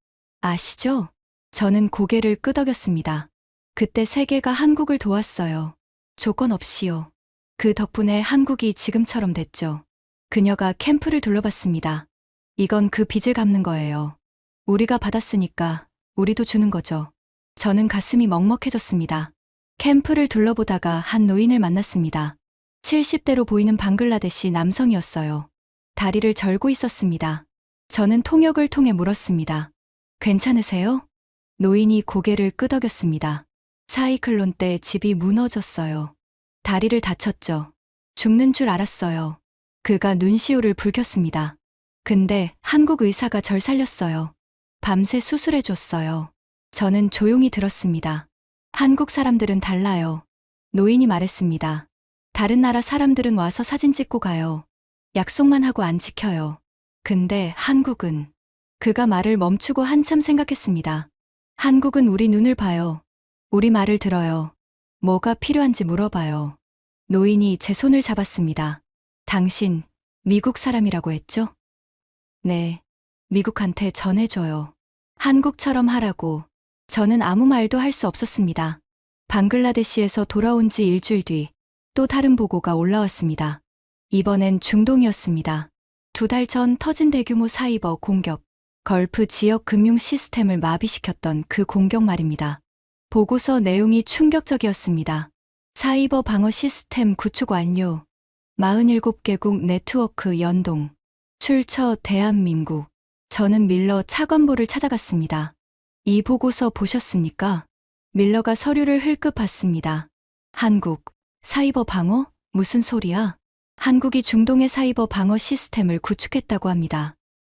아시죠? 저는 고개를 끄덕였습니다. 그때 세계가 한국을 도왔어요. 조건 없이요. 그 덕분에 한국이 지금처럼 됐죠. 그녀가 캠프를 둘러봤습니다. 이건 그 빚을 갚는 거예요. 우리가 받았으니까 우리도 주는 거죠. 저는 가슴이 먹먹해졌습니다. 캠프를 둘러보다가 한 노인을 만났습니다. 70대로 보이는 방글라데시 남성이었어요. 다리를 절고 있었습니다. 저는 통역을 통해 물었습니다. 괜찮으세요? 노인이 고개를 끄덕였습니다. 사이클론 때 집이 무너졌어요. 다리를 다쳤죠. 죽는 줄 알았어요. 그가 눈시울을 붉혔습니다. 근데 한국 의사가 절 살렸어요. 밤새 수술해줬어요. 저는 조용히 들었습니다. 한국 사람들은 달라요. 노인이 말했습니다. 다른 나라 사람들은 와서 사진 찍고 가요. 약속만 하고 안 지켜요. 근데 한국은... 그가 말을 멈추고 한참 생각했습니다. 한국은 우리 눈을 봐요. 우리 말을 들어요. 뭐가 필요한지 물어봐요. 노인이 제 손을 잡았습니다. 당신, 미국 사람이라고 했죠? 네. 미국한테 전해줘요. 한국처럼 하라고. 저는 아무 말도 할 수 없었습니다. 방글라데시에서 돌아온 지 일주일 뒤, 또 다른 보고가 올라왔습니다. 이번엔 중동이었습니다. 2달 전 터진 대규모 사이버 공격, 걸프 지역 금융 시스템을 마비시켰던 그 공격 말입니다. 보고서 내용이 충격적이었습니다. 사이버 방어 시스템 구축 완료. 47개국 네트워크 연동. 출처 대한민국. 저는 밀러 차관보를 찾아갔습니다. 이 보고서 보셨습니까? 밀러가 서류를 흘끗 봤습니다. 한국, 사이버 방어? 무슨 소리야? 한국이 중동의 사이버 방어 시스템을 구축했다고 합니다.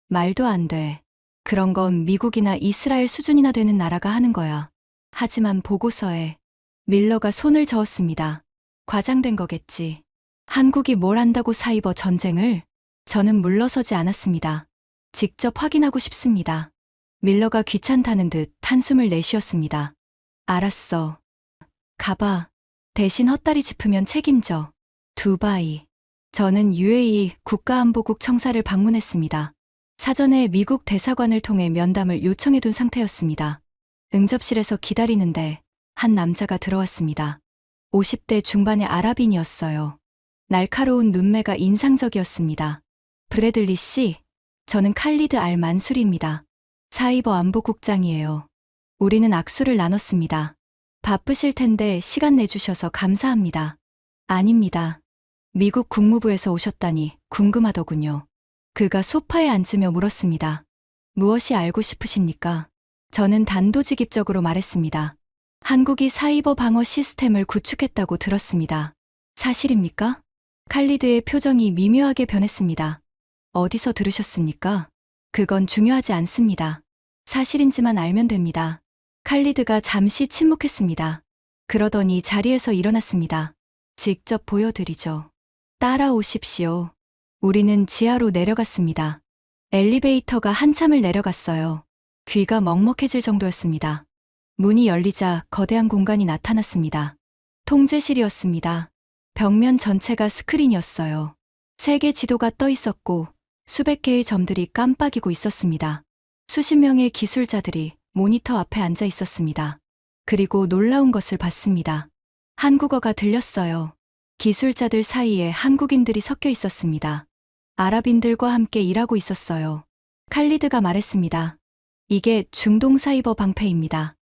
말도 안 돼. 그런 건 미국이나 이스라엘 수준이나 되는 나라가 하는 거야. 하지만 보고서에 밀러가 손을 저었습니다. 과장된 거겠지. 한국이 뭘 한다고 사이버 전쟁을? 저는 물러서지 않았습니다. 직접 확인하고 싶습니다. 밀러가 귀찮다는 듯 한숨을 내쉬었습니다. 알았어. 가봐. 대신 헛다리 짚으면 책임져. 두바이. 저는 UAE 국가안보국 청사를 방문했습니다. 사전에 미국 대사관을 통해 면담을 요청해둔 상태였습니다. 응접실에서 기다리는데 한 남자가 들어왔습니다. 50대 중반의 아랍인이었어요. 날카로운 눈매가 인상적이었습니다. 브래들리 씨, 저는 칼리드 알 만술입니다. 사이버 안보국장이에요. 우리는 악수를 나눴습니다. 바쁘실 텐데 시간 내주셔서 감사합니다. 아닙니다. 미국 국무부에서 오셨다니 궁금하더군요. 그가 소파에 앉으며 물었습니다. 무엇이 알고 싶으십니까? 저는 단도직입적으로 말했습니다. 한국이 사이버 방어 시스템을 구축했다고 들었습니다. 사실입니까? 칼리드의 표정이 미묘하게 변했습니다. 어디서 들으셨습니까? 그건 중요하지 않습니다. 사실인지만 알면 됩니다. 칼리드가 잠시 침묵했습니다. 그러더니 자리에서 일어났습니다. 직접 보여드리죠. 따라오십시오. 우리는 지하로 내려갔습니다. 엘리베이터가 한참을 내려갔어요. 귀가 먹먹해질 정도였습니다. 문이 열리자 거대한 공간이 나타났습니다. 통제실이었습니다. 벽면 전체가 스크린이었어요. 세계 지도가 떠 있었고 수백 개의 점들이 깜빡이고 있었습니다. 수십 명의 기술자들이 모니터 앞에 앉아 있었습니다. 그리고 놀라운 것을 봤습니다. 한국어가 들렸어요. 기술자들 사이에 한국인들이 섞여 있었습니다. 아랍인들과 함께 일하고 있었어요. 칼리드가 말했습니다. 이게 중동 사이버 방패입니다.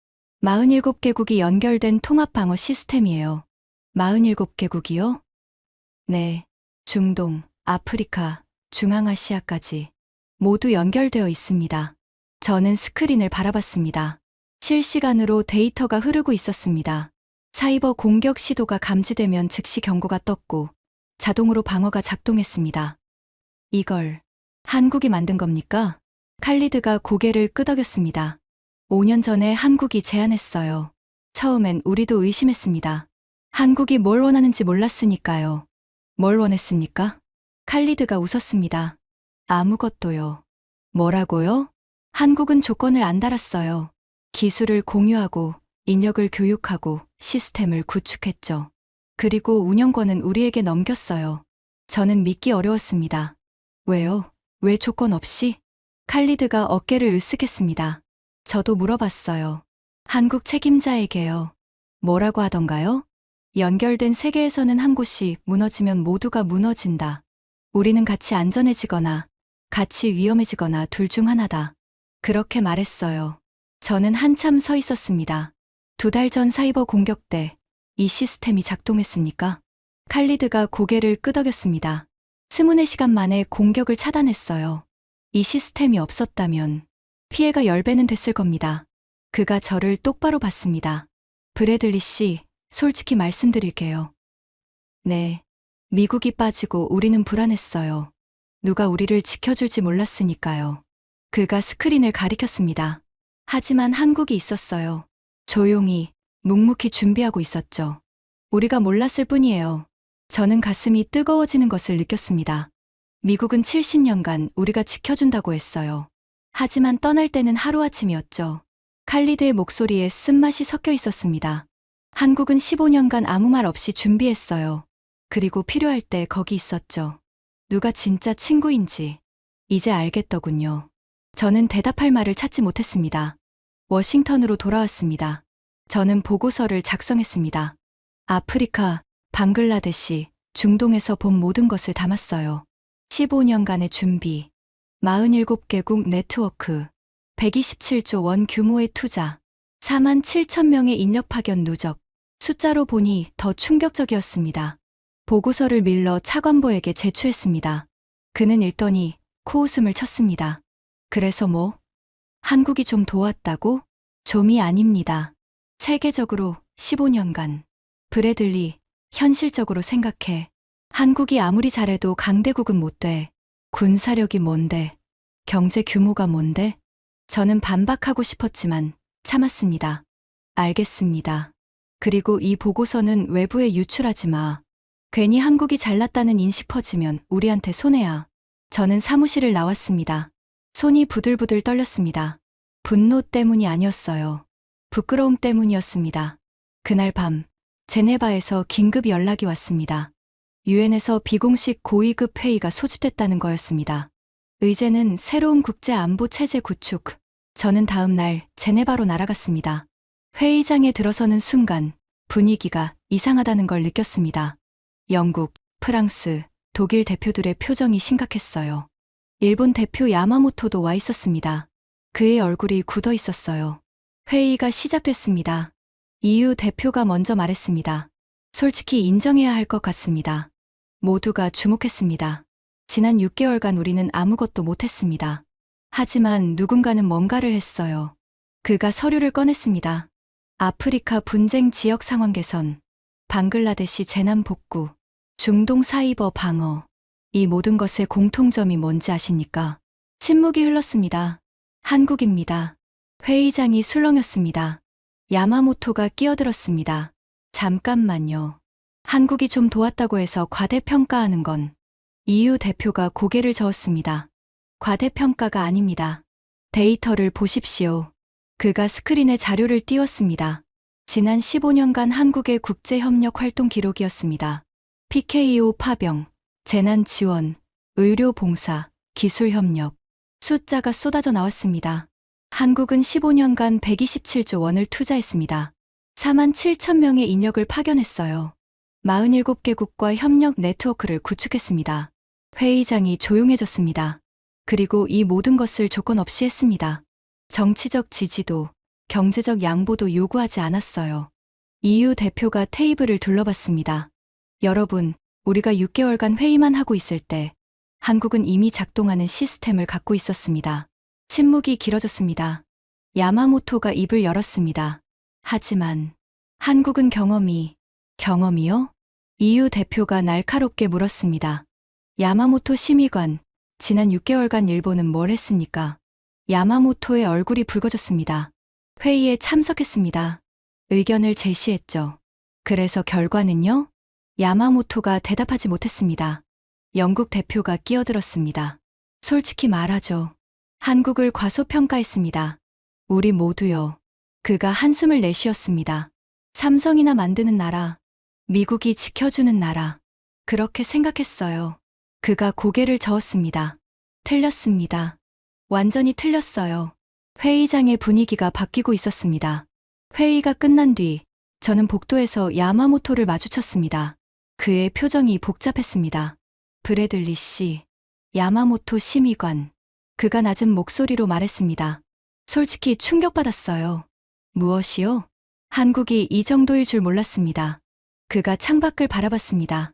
47개국이 연결된 통합 방어 시스템이에요. 47개국이요? 네. 중동, 아프리카, 중앙아시아까지 모두 연결되어 있습니다. 저는 스크린을 바라봤습니다. 실시간으로 데이터가 흐르고 있었습니다. 사이버 공격 시도가 감지되면 즉시 경고가 떴고 자동으로 방어가 작동했습니다. 이걸 한국이 만든 겁니까? 칼리드가 고개를 끄덕였습니다. 5년 전에 한국이 제안했어요. 처음엔 우리도 의심했습니다. 한국이 뭘 원하는지 몰랐으니까요. 뭘 원했습니까? 칼리드가 웃었습니다. 아무것도요. 뭐라고요? 한국은 조건을 안 달았어요. 기술을 공유하고 인력을 교육하고 시스템을 구축했죠. 그리고 운영권은 우리에게 넘겼어요. 저는 믿기 어려웠습니다. 왜요? 왜 조건 없이? 칼리드가 어깨를 으쓱했습니다. 저도 물어봤어요. 한국 책임자에게요. 뭐라고 하던가요? 연결된 세계에서는 한 곳이 무너지면 모두가 무너진다. 우리는 같이 안전해지거나 같이 위험해지거나 둘 중 하나다. 그렇게 말했어요. 저는 한참 서 있었습니다. 2달 전 사이버 공격 때 이 시스템이 작동했습니까? 칼리드가 고개를 끄덕였습니다. 24시간 만에 공격을 차단했어요. 이 시스템이 없었다면 피해가 10배는 됐을 겁니다. 그가 저를 똑바로 봤습니다. 브래들리 씨, 솔직히 말씀드릴게요. 네. 미국이 빠지고 우리는 불안했어요. 누가 우리를 지켜줄지 몰랐으니까요. 그가 스크린을 가리켰습니다. 하지만 한국이 있었어요. 조용히, 묵묵히 준비하고 있었죠. 우리가 몰랐을 뿐이에요. 저는 가슴이 뜨거워지는 것을 느꼈습니다. 미국은 70년간 우리가 지켜준다고 했어요. 하지만 떠날 때는 하루아침이었죠. 칼리드의 목소리에 쓴맛이 섞여 있었습니다. 한국은 15년간 아무 말 없이 준비했어요. 그리고 필요할 때 거기 있었죠. 누가 진짜 친구인지 이제 알겠더군요. 저는 대답할 말을 찾지 못했습니다. 워싱턴으로 돌아왔습니다. 저는 보고서를 작성했습니다. 아프리카, 방글라데시, 중동에서 본 모든 것을 담았어요. 15년간의 준비, 47개국 네트워크, 127조 원 규모의 투자, 4만 7천 명의 인력 파견 누적, 숫자로 보니 더 충격적이었습니다. 보고서를 밀러 차관보에게 제출했습니다. 그는 읽더니 코웃음을 쳤습니다. 그래서 뭐? 한국이 좀 도왔다고? 좀이 아닙니다. 세계적으로 15년간. 브래들리, 현실적으로 생각해. 한국이 아무리 잘해도 강대국은 못 돼. 군사력이 뭔데? 경제 규모가 뭔데? 저는 반박하고 싶었지만 참았습니다. 알겠습니다. 그리고 이 보고서는 외부에 유출하지 마. 괜히 한국이 잘났다는 인식 퍼지면 우리한테 손해야. 저는 사무실을 나왔습니다. 손이 부들부들 떨렸습니다. 분노 때문이 아니었어요. 부끄러움 때문이었습니다. 그날 밤, 제네바에서 긴급 연락이 왔습니다. 유엔에서 비공식 고위급 회의가 소집됐다는 거였습니다. 의제는 새로운 국제 안보 체제 구축. 저는 다음 날 제네바로 날아갔습니다. 회의장에 들어서는 순간 분위기가 이상하다는 걸 느꼈습니다. 영국, 프랑스, 독일 대표들의 표정이 심각했어요. 일본 대표 야마모토도 와 있었습니다. 그의 얼굴이 굳어 있었어요. 회의가 시작됐습니다. EU 대표가 먼저 말했습니다. 솔직히 인정해야 할 것 같습니다. 모두가 주목했습니다. 지난 6개월간 우리는 아무것도 못했습니다. 하지만 누군가는 뭔가를 했어요. 그가 서류를 꺼냈습니다. 아프리카 분쟁 지역 상황 개선, 방글라데시 재난 복구, 중동 사이버 방어. 이 모든 것의 공통점이 뭔지 아십니까? 침묵이 흘렀습니다. 한국입니다. 회의장이 술렁였습니다. 야마모토가 끼어들었습니다. 잠깐만요. 한국이 좀 도왔다고 해서 과대평가하는 건. EU 대표가 고개를 저었습니다. 과대평가가 아닙니다. 데이터를 보십시오. 그가 스크린에 자료를 띄웠습니다. 지난 15년간 한국의 국제협력 활동 기록이었습니다. PKO 파병, 재난 지원, 의료 봉사, 기술 협력. 숫자가 쏟아져 나왔습니다. 한국은 15년간 127조 원을 투자했습니다. 4만 7천 명의 인력을 파견했어요. 47개국과 협력 네트워크를 구축했습니다. 회의장이 조용해졌습니다. 그리고 이 모든 것을 조건 없이 했습니다. 정치적 지지도, 경제적 양보도 요구하지 않았어요. EU 대표가 테이블을 둘러봤습니다. 여러분, 우리가 6개월간 회의만 하고 있을 때 한국은 이미 작동하는 시스템을 갖고 있었습니다. 침묵이 길어졌습니다. 야마모토가 입을 열었습니다. 하지만 한국은 경험이요? EU 대표가 날카롭게 물었습니다. 야마모토 심의관, 지난 6개월간 일본은 뭘 했습니까? 야마모토의 얼굴이 붉어졌습니다. 회의에 참석했습니다. 의견을 제시했죠. 그래서 결과는요? 야마모토가 대답하지 못했습니다. 영국 대표가 끼어들었습니다. 솔직히 말하죠. 한국을 과소평가했습니다. 우리 모두요. 그가 한숨을 내쉬었습니다. 삼성이나 만드는 나라, 미국이 지켜주는 나라. 그렇게 생각했어요. 그가 고개를 저었습니다. 틀렸습니다. 완전히 틀렸어요. 회의장의 분위기가 바뀌고 있었습니다. 회의가 끝난 뒤 저는 복도에서 야마모토를 마주쳤습니다. 그의 표정이 복잡했습니다. 브래들리 씨, 야마모토 심의관. 그가 낮은 목소리로 말했습니다. 솔직히 충격받았어요. 무엇이요? 한국이 이 정도일 줄 몰랐습니다. 그가 창밖을 바라봤습니다.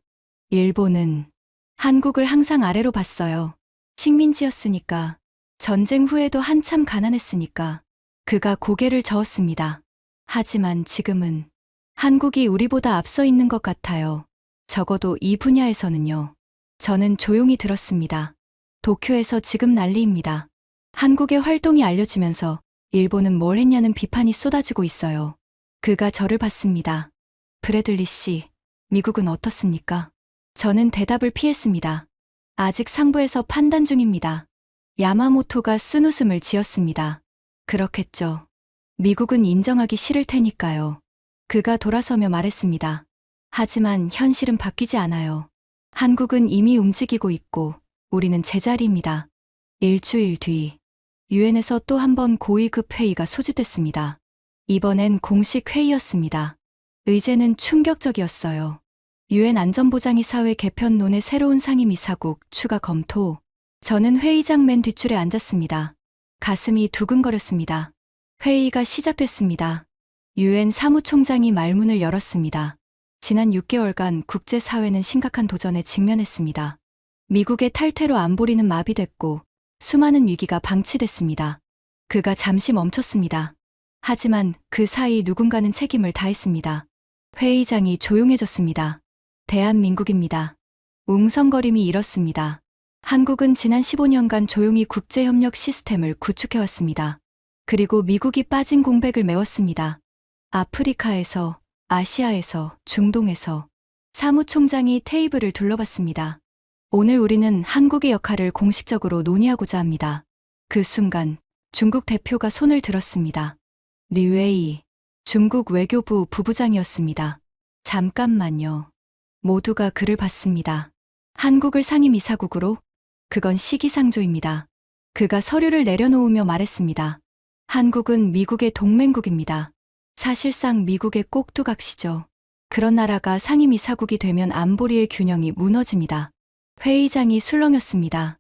일본은 한국을 항상 아래로 봤어요. 식민지였으니까. 전쟁 후에도 한참 가난했으니까. 그가 고개를 저었습니다. 하지만 지금은 한국이 우리보다 앞서 있는 것 같아요. 적어도 이 분야에서는요. 저는 조용히 들었습니다. 도쿄에서 지금 난리입니다. 한국의 활동이 알려지면서 일본은 뭘 했냐는 비판이 쏟아지고 있어요. 그가 저를 봤습니다. 브래들리 씨, 미국은 어떻습니까? 저는 대답을 피했습니다. 아직 상부에서 판단 중입니다. 야마모토가 쓴웃음을 지었습니다. 그렇겠죠. 미국은 인정하기 싫을 테니까요. 그가 돌아서며 말했습니다. 하지만 현실은 바뀌지 않아요. 한국은 이미 움직이고 있고 우리는 제자리입니다. 일주일 뒤 유엔에서 또 한 번 고위급 회의가 소집됐습니다. 이번엔 공식 회의였습니다. 의제는 충격적이었어요. 유엔 안전보장이사회 개편론의 새로운 상임이사국 추가 검토. 저는 회의장 맨 뒷줄에 앉았습니다. 가슴이 두근거렸습니다. 회의가 시작됐습니다. 유엔 사무총장이 말문을 열었습니다. 지난 6개월간 국제사회는 심각한 도전에 직면했습니다. 미국의 탈퇴로 안보리는 마비됐고 수많은 위기가 방치됐습니다. 그가 잠시 멈췄습니다. 하지만 그 사이 누군가는 책임을 다했습니다. 회의장이 조용해졌습니다. 대한민국입니다. 웅성거림이 일었습니다. 한국은 지난 15년간 조용히 국제협력 시스템을 구축해왔습니다. 그리고 미국이 빠진 공백을 메웠습니다. 아프리카에서, 아시아에서, 중동에서 사무총장이 테이블을 둘러봤습니다. 오늘 우리는 한국의 역할을 공식적으로 논의하고자 합니다. 그 순간 중국 대표가 손을 들었습니다. 류웨이, 중국 외교부 부부장이었습니다. 잠깐만요. 모두가 그를 봤습니다. 한국을 상임이사국으로? 그건 시기상조입니다. 그가 서류를 내려놓으며 말했습니다. 한국은 미국의 동맹국입니다. 사실상 미국의 꼭두각시죠. 그런 나라가 상임이사국이 되면 안보리의 균형이 무너집니다. 회의장이 술렁였습니다.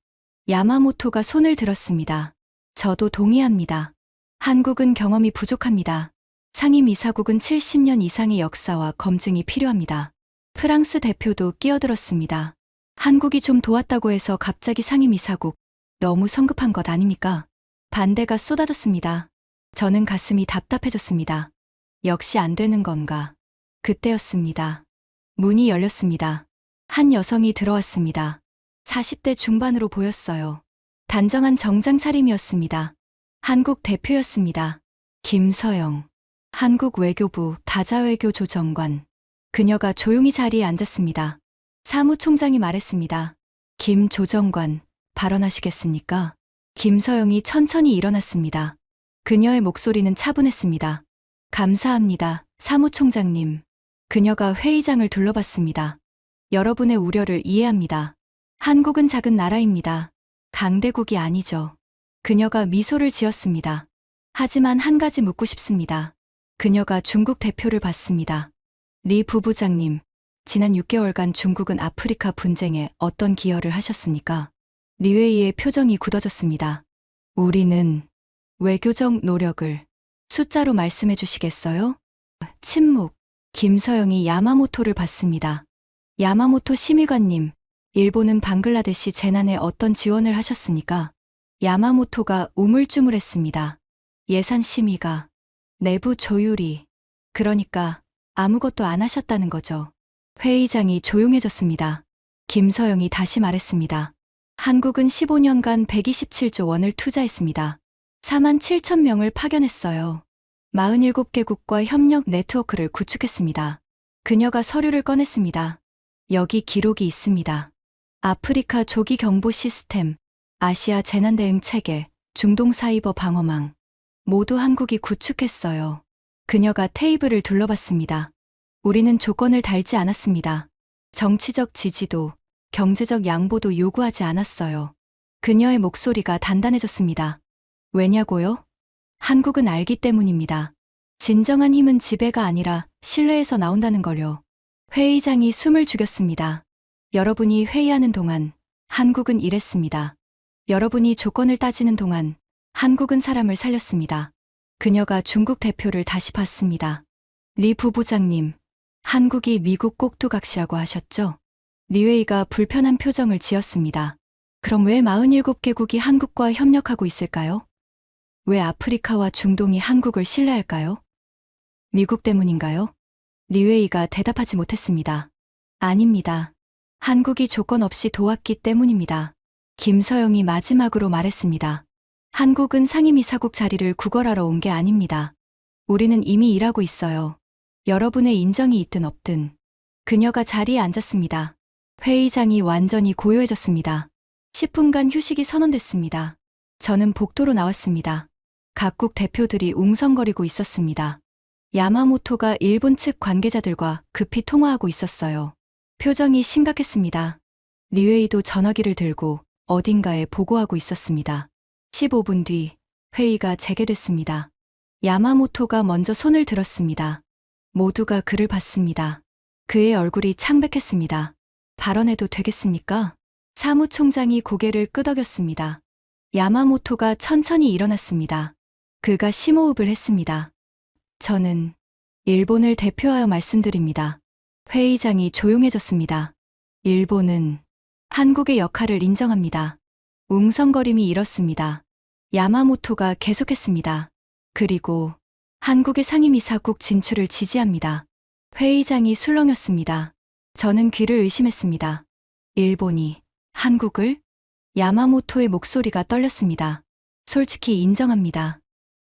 야마모토가 손을 들었습니다. 저도 동의합니다. 한국은 경험이 부족합니다. 상임이사국은 70년 이상의 역사와 검증이 필요합니다. 프랑스 대표도 끼어들었습니다. 한국이 좀 도왔다고 해서 갑자기 상임이사국, 너무 성급한 것 아닙니까? 반대가 쏟아졌습니다. 저는 가슴이 답답해졌습니다. 역시 안 되는 건가? 그때였습니다. 문이 열렸습니다. 한 여성이 들어왔습니다. 40대 중반으로 보였어요. 단정한 정장 차림이었습니다. 한국 대표였습니다. 김서영. 한국 외교부 다자외교 조정관. 그녀가 조용히 자리에 앉았습니다. 사무총장이 말했습니다. 김 조정관, 발언하시겠습니까? 김서영이 천천히 일어났습니다. 그녀의 목소리는 차분했습니다. 감사합니다, 사무총장님. 그녀가 회의장을 둘러봤습니다. 여러분의 우려를 이해합니다. 한국은 작은 나라입니다. 강대국이 아니죠. 그녀가 미소를 지었습니다. 하지만 한 가지 묻고 싶습니다. 그녀가 중국 대표를 봤습니다. 리 부부장님, 지난 6개월간 중국은 아프리카 분쟁에 어떤 기여를 하셨습니까? 리웨이의 표정이 굳어졌습니다. 우리는 외교적 노력을 숫자로 말씀해 주시겠어요? 침묵. 김서영이 야마모토를 봤습니다. 야마모토 심의관님, 일본은 방글라데시 재난에 어떤 지원을 하셨습니까? 야마모토가 우물쭈물했습니다. 예산 심의가, 내부 조율이, 그러니까 아무것도 안 하셨다는 거죠. 회의장이 조용해졌습니다. 김서영이 다시 말했습니다. 한국은 15년간 127조 원을 투자했습니다. 4만 7천 명을 파견했어요. 47개국과 협력 네트워크를 구축했습니다. 그녀가 서류를 꺼냈습니다. 여기 기록이 있습니다. 아프리카 조기 경보 시스템, 아시아 재난 대응 체계, 중동 사이버 방어망. 모두 한국이 구축했어요. 그녀가 테이블을 둘러봤습니다. 우리는 조건을 달지 않았습니다. 정치적 지지도, 경제적 양보도 요구하지 않았어요. 그녀의 목소리가 단단해졌습니다. 왜냐고요? 한국은 알기 때문입니다. 진정한 힘은 지배가 아니라 신뢰에서 나온다는 걸요. 회의장이 숨을 죽였습니다. 여러분이 회의하는 동안 한국은 일했습니다. 여러분이 조건을 따지는 동안 한국은 사람을 살렸습니다. 그녀가 중국 대표를 다시 봤습니다. 리 부부장님, 한국이 미국 꼭두각시라고 하셨죠? 리웨이가 불편한 표정을 지었습니다. 그럼 왜 47개국이 한국과 협력하고 있을까요? 왜 아프리카와 중동이 한국을 신뢰할까요? 미국 때문인가요? 리웨이가 대답하지 못했습니다. 아닙니다. 한국이 조건 없이 도왔기 때문입니다. 김서영이 마지막으로 말했습니다. 한국은 상임이사국 자리를 구걸하러 온 게 아닙니다. 우리는 이미 일하고 있어요. 여러분의 인정이 있든 없든. 그녀가 자리에 앉았습니다. 회의장이 완전히 고요해졌습니다. 10분간 휴식이 선언됐습니다. 저는 복도로 나왔습니다. 각국 대표들이 웅성거리고 있었습니다. 야마모토가 일본 측 관계자들과 급히 통화하고 있었어요. 표정이 심각했습니다. 리웨이도 전화기를 들고 어딘가에 보고하고 있었습니다. 15분 뒤 회의가 재개됐습니다. 야마모토가 먼저 손을 들었습니다. 모두가 그를 봤습니다. 그의 얼굴이 창백했습니다. 발언해도 되겠습니까? 사무총장이 고개를 끄덕였습니다. 야마모토가 천천히 일어났습니다. 그가 심호흡을 했습니다. 저는 일본을 대표하여 말씀드립니다. 회의장이 조용해졌습니다. 일본은 한국의 역할을 인정합니다. 웅성거림이 일었습니다. 야마모토가 계속했습니다. 그리고 한국의 상임이사국 진출을 지지합니다. 회의장이 술렁였습니다. 저는 귀를 의심했습니다. 일본이 한국을? 야마모토의 목소리가 떨렸습니다. 솔직히 인정합니다.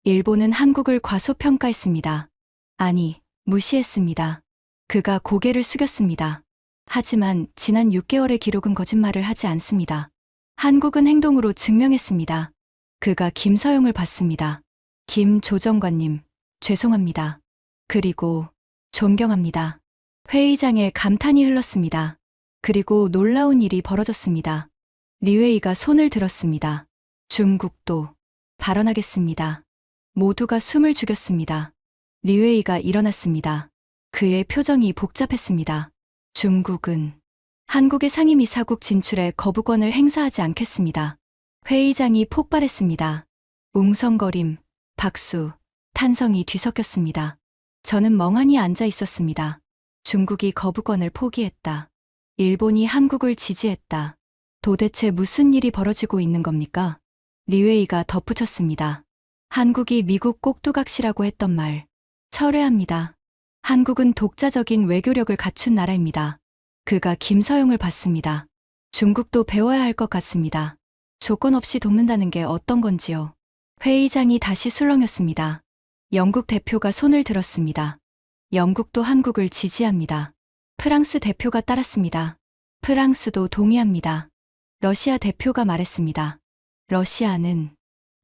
일본은 한국을 과소평가했습니다. 아니, 무시했습니다. 그가 고개를 숙였습니다. 하지만 지난 6개월의 기록은 거짓말을 하지 않습니다. 한국은 행동으로 증명했습니다. 그가 김서영을 봤습니다. 김 조정관님, 죄송합니다. 그리고 존경합니다. 회의장에 감탄이 흘렀습니다. 그리고 놀라운 일이 벌어졌습니다. 리웨이가 손을 들었습니다. 중국도 발언하겠습니다. 모두가 숨을 죽였습니다. 리웨이가 일어났습니다. 그의 표정이 복잡했습니다. 중국은 한국의 상임이사국 진출에 거부권을 행사하지 않겠습니다. 회의장이 폭발했습니다. 웅성거림, 박수, 탄성이 뒤섞였습니다. 저는 멍하니 앉아 있었습니다. 중국이 거부권을 포기했다. 일본이 한국을 지지했다. 도대체 무슨 일이 벌어지고 있는 겁니까? 리웨이가 덧붙였습니다. 한국이 미국 꼭두각시라고 했던 말, 철회합니다. 한국은 독자적인 외교력을 갖춘 나라입니다. 그가 김서영을 봤습니다. 중국도 배워야 할 것 같습니다. 조건 없이 돕는다는 게 어떤 건지요. 회의장이 다시 술렁였습니다. 영국 대표가 손을 들었습니다. 영국도 한국을 지지합니다. 프랑스 대표가 따랐습니다. 프랑스도 동의합니다. 러시아 대표가 말했습니다. 러시아는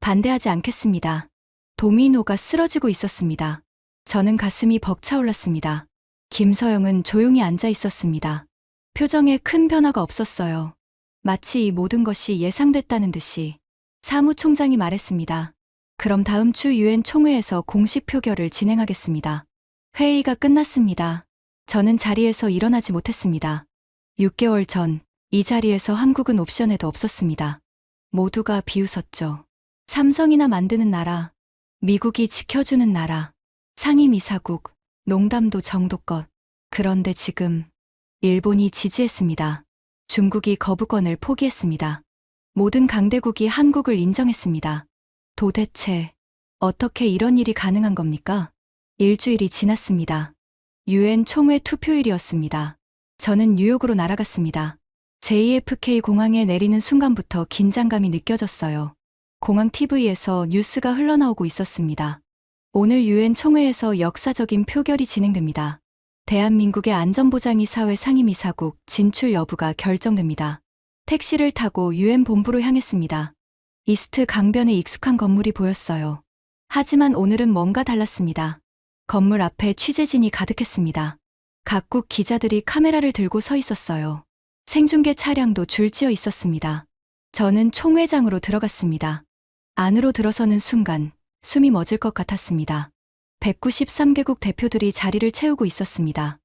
반대하지 않겠습니다. 도미노가 쓰러지고 있었습니다. 저는 가슴이 벅차올랐습니다. 김서영은 조용히 앉아 있었습니다. 표정에 큰 변화가 없었어요. 마치 이 모든 것이 예상됐다는 듯이. 사무총장이 말했습니다. 그럼 다음 주 유엔 총회에서 공식 표결을 진행하겠습니다. 회의가 끝났습니다. 저는 자리에서 일어나지 못했습니다. 6개월 전 이 자리에서 한국은 옵션에도 없었습니다. 모두가 비웃었죠. 삼성이나 만드는 나라, 미국이 지켜주는 나라, 상임이사국, 농담도 정도껏. 그런데 지금 일본이 지지했습니다. 중국이 거부권을 포기했습니다. 모든 강대국이 한국을 인정했습니다. 도대체 어떻게 이런 일이 가능한 겁니까? 일주일이 지났습니다. 유엔 총회 투표일이었습니다. 저는 뉴욕으로 날아갔습니다. JFK 공항에 내리는 순간부터 긴장감이 느껴졌어요. 공항 TV에서 뉴스가 흘러나오고 있었습니다. 오늘 유엔 총회에서 역사적인 표결이 진행됩니다. 대한민국의 안전보장이사회 상임이사국 진출 여부가 결정됩니다. 택시를 타고 유엔 본부로 향했습니다. 이스트 강변에 익숙한 건물이 보였어요. 하지만 오늘은 뭔가 달랐습니다. 건물 앞에 취재진이 가득했습니다. 각국 기자들이 카메라를 들고 서 있었어요. 생중계 차량도 줄지어 있었습니다. 저는 총회장으로 들어갔습니다. 안으로 들어서는 순간 숨이 멎을 것 같았습니다. 193개국 대표들이 자리를 채우고 있었습니다.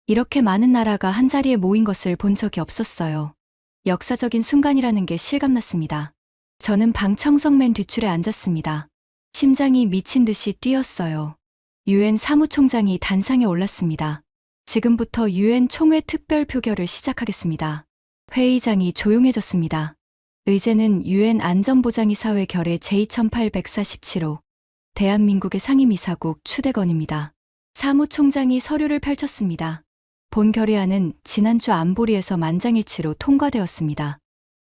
이렇게 많은 나라가 한자리에 모인 것을 본 적이 없었어요. 역사적인 순간이라는 게 실감났습니다. 저는 방청석 맨 뒷줄에 앉았습니다. 심장이 미친 듯이 뛰었어요. 유엔 사무총장이 단상에 올랐습니다. 지금부터 유엔 총회 특별 표결을 시작하겠습니다. 회의장이 조용해졌습니다. 의제는 유엔 안전보장이사회 결의 제2847호 대한민국의 상임이사국 추대건입니다. 사무총장이 서류를 펼쳤습니다. 본 결의안은 지난주 안보리에서 만장일치로 통과되었습니다.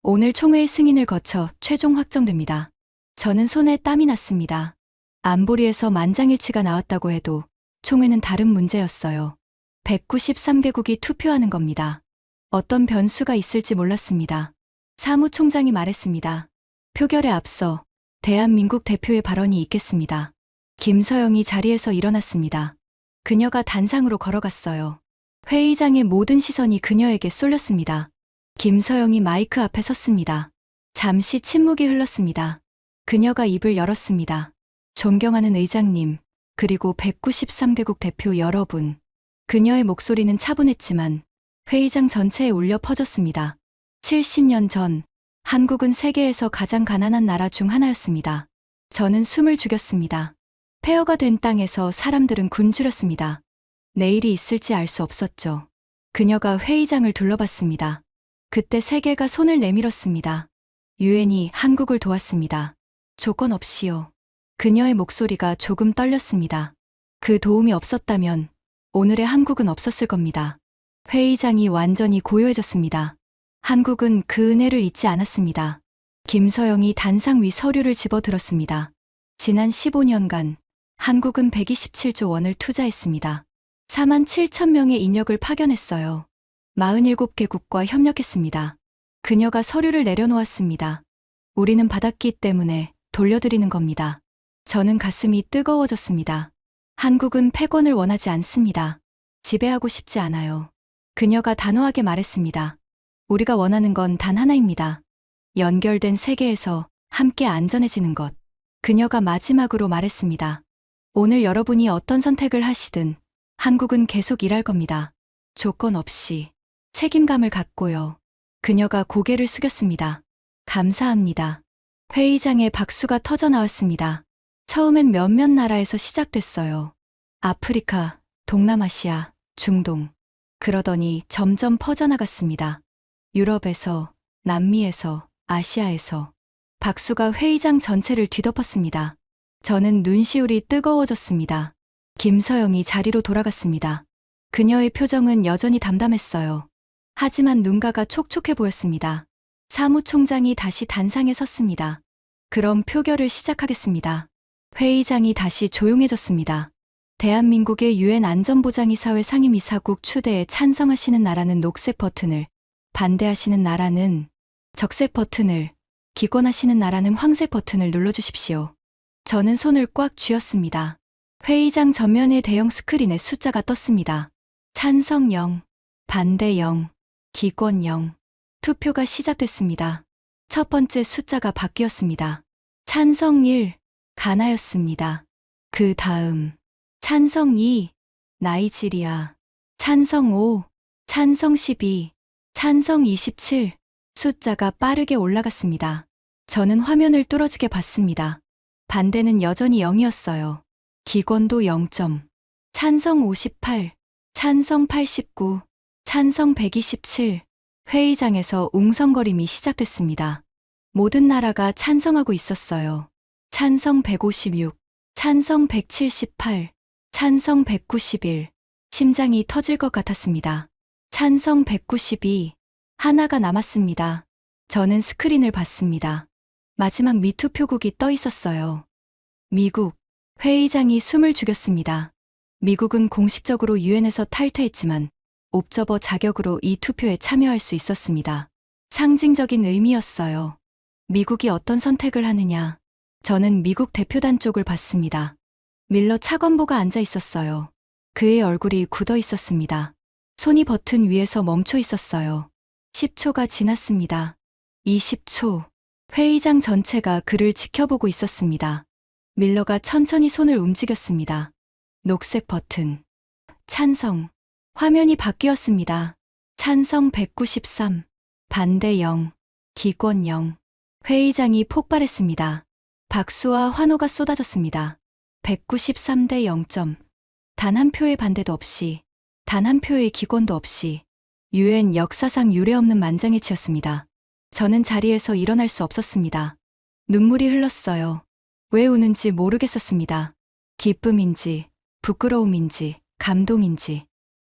오늘 총회의 승인을 거쳐 최종 확정됩니다. 저는 손에 땀이 났습니다. 안보리에서 만장일치가 나왔다고 해도 총회는 다른 문제였어요. 193개국이 투표하는 겁니다. 어떤 변수가 있을지 몰랐습니다. 사무총장이 말했습니다. 표결에 앞서 대한민국 대표의 발언이 있겠습니다. 김서영이 자리에서 일어났습니다. 그녀가 단상으로 걸어갔어요. 회의장의 모든 시선이 그녀에게 쏠렸습니다. 김서영이 마이크 앞에 섰습니다. 잠시 침묵이 흘렀습니다. 그녀가 입을 열었습니다. 존경하는 의장님, 그리고 193개국 대표 여러분. 그녀의 목소리는 차분했지만 회의장 전체에 울려 퍼졌습니다. 70년 전, 한국은 세계에서 가장 가난한 나라 중 하나였습니다. 저는 숨을 죽였습니다. 폐허가 된 땅에서 사람들은 굶주렸습니다. 내일이 있을지 알 수 없었죠. 그녀가 회의장을 둘러봤습니다. 그때 세계가 손을 내밀었습니다. 유엔이 한국을 도왔습니다. 조건 없이요. 그녀의 목소리가 조금 떨렸습니다. 그 도움이 없었다면 오늘의 한국은 없었을 겁니다. 회의장이 완전히 고요해졌습니다. 한국은 그 은혜를 잊지 않았습니다. 김서영이 단상 위 서류를 집어들었습니다. 지난 15년간 한국은 127조 원을 투자했습니다. 4만 7천 명의 인력을 파견했어요. 47개국과 협력했습니다. 그녀가 서류를 내려놓았습니다. 우리는 받았기 때문에 돌려드리는 겁니다. 저는 가슴이 뜨거워졌습니다. 한국은 패권을 원하지 않습니다. 지배하고 싶지 않아요. 그녀가 단호하게 말했습니다. 우리가 원하는 건 단 하나입니다. 연결된 세계에서 함께 안전해지는 것. 그녀가 마지막으로 말했습니다. 오늘 여러분이 어떤 선택을 하시든 한국은 계속 일할 겁니다. 조건 없이 책임감을 갖고요. 그녀가 고개를 숙였습니다. 감사합니다. 회의장에 박수가 터져 나왔습니다. 처음엔 몇몇 나라에서 시작됐어요. 아프리카, 동남아시아, 중동. 그러더니 점점 퍼져나갔습니다. 유럽에서, 남미에서, 아시아에서. 박수가 회의장 전체를 뒤덮었습니다. 저는 눈시울이 뜨거워졌습니다. 김서영이 자리로 돌아갔습니다. 그녀의 표정은 여전히 담담했어요. 하지만 눈가가 촉촉해 보였습니다. 사무총장이 다시 단상에 섰습니다. 그럼 표결을 시작하겠습니다. 회의장이 다시 조용해졌습니다. 대한민국의 유엔 안전보장이사회 상임이사국 추대에 찬성하시는 나라는 녹색 버튼을, 반대하시는 나라는 적색 버튼을, 기권하시는 나라는 황색 버튼을 눌러주십시오. 저는 손을 꽉 쥐었습니다. 회의장 전면의 대형 스크린에 숫자가 떴습니다. 찬성 0, 반대 0, 기권 0. 투표가 시작됐습니다. 첫 번째 숫자가 바뀌었습니다. 찬성 1, 가나였습니다. 그 다음 찬성 2, 나이지리아. 찬성 5, 찬성 12, 찬성 27. 숫자가 빠르게 올라갔습니다. 저는 화면을 뚫어지게 봤습니다. 반대는 여전히 0이었어요. 기권도 0점. 찬성 58, 찬성 89, 찬성 127. 회의장에서 웅성거림이 시작됐습니다. 모든 나라가 찬성하고 있었어요. 찬성 156, 찬성 178, 찬성 191. 심장이 터질 것 같았습니다. 찬성 192. 하나가 남았습니다. 저는 스크린을 봤습니다. 마지막 미투표국이 떠 있었어요. 미국, 회의장이 숨을 죽였습니다. 미국은 공식적으로 유엔에서 탈퇴했지만 옵저버 자격으로 이 투표에 참여할 수 있었습니다. 상징적인 의미였어요. 미국이 어떤 선택을 하느냐. 저는 미국 대표단 쪽을 봤습니다. 밀러 차관보가 앉아 있었어요. 그의 얼굴이 굳어 있었습니다. 손이 버튼 위에서 멈춰 있었어요. 10초가 지났습니다. 20초. 회의장 전체가 그를 지켜보고 있었습니다. 밀러가 천천히 손을 움직였습니다. 녹색 버튼. 찬성. 화면이 바뀌었습니다. 찬성 193. 반대 0. 기권 0. 회의장이 폭발했습니다. 박수와 환호가 쏟아졌습니다. 193대 0점. 단 한 표의 반대도 없이, 단 한 표의 기권도 없이 유엔 역사상 유례없는 만장일치였습니다. 저는 자리에서 일어날 수 없었습니다. 눈물이 흘렀어요. 왜 우는지 모르겠었습니다. 기쁨인지, 부끄러움인지, 감동인지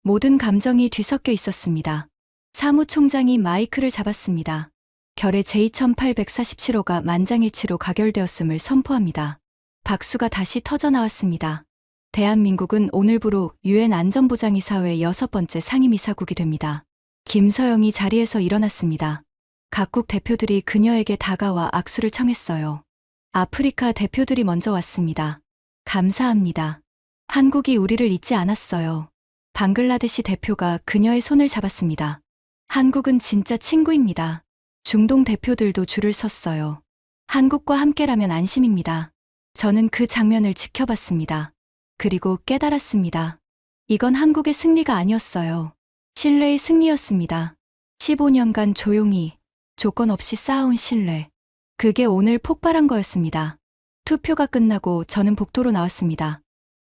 모든 감정이 뒤섞여 있었습니다. 사무총장이 마이크를 잡았습니다. 결의 제2847호가 만장일치로 가결되었음을 선포합니다. 박수가 다시 터져나왔습니다. 대한민국은 오늘부로 유엔 안전보장이사회 6번째 상임이사국이 됩니다. 김서영이 자리에서 일어났습니다. 각국 대표들이 그녀에게 다가와 악수를 청했어요. 아프리카 대표들이 먼저 왔습니다. 감사합니다. 한국이 우리를 잊지 않았어요. 방글라데시 대표가 그녀의 손을 잡았습니다. 한국은 진짜 친구입니다. 중동 대표들도 줄을 섰어요. 한국과 함께라면 안심입니다. 저는 그 장면을 지켜봤습니다. 그리고 깨달았습니다. 이건 한국의 승리가 아니었어요. 신뢰의 승리였습니다. 15년간 조용히, 조건 없이 쌓아온 신뢰. 그게 오늘 폭발한 거였습니다. 투표가 끝나고 저는 복도로 나왔습니다.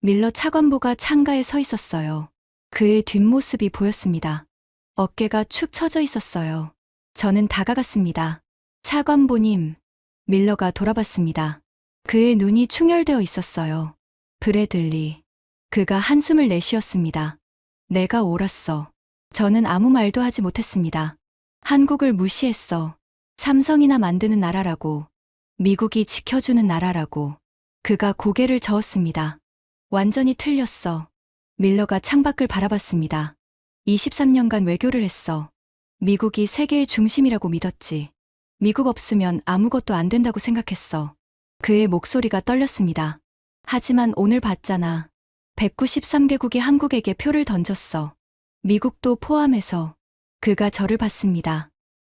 밀러 차관보가 창가에 서 있었어요. 그의 뒷모습이 보였습니다. 어깨가 축 처져 있었어요. 저는 다가갔습니다. 차관보님. 밀러가 돌아봤습니다. 그의 눈이 충혈되어 있었어요. 브래들리. 그가 한숨을 내쉬었습니다. 내가 옳았어. 저는 아무 말도 하지 못했습니다. 한국을 무시했어. 삼성이나 만드는 나라라고. 미국이 지켜주는 나라라고. 그가 고개를 저었습니다. 완전히 틀렸어. 밀러가 창밖을 바라봤습니다. 23년간 외교를 했어. 미국이 세계의 중심이라고 믿었지. 미국 없으면 아무것도 안 된다고 생각했어. 그의 목소리가 떨렸습니다. 하지만 오늘 봤잖아. 193개국이 한국에게 표를 던졌어. 미국도 포함해서. 그가 저를 봤습니다.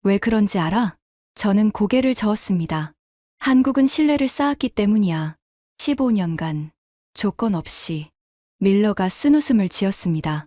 왜 그런지 알아? 저는 고개를 저었습니다. 한국은 신뢰를 쌓았기 때문이야. 15년간. 조건 없이. 밀러가 쓴웃음을 지었습니다.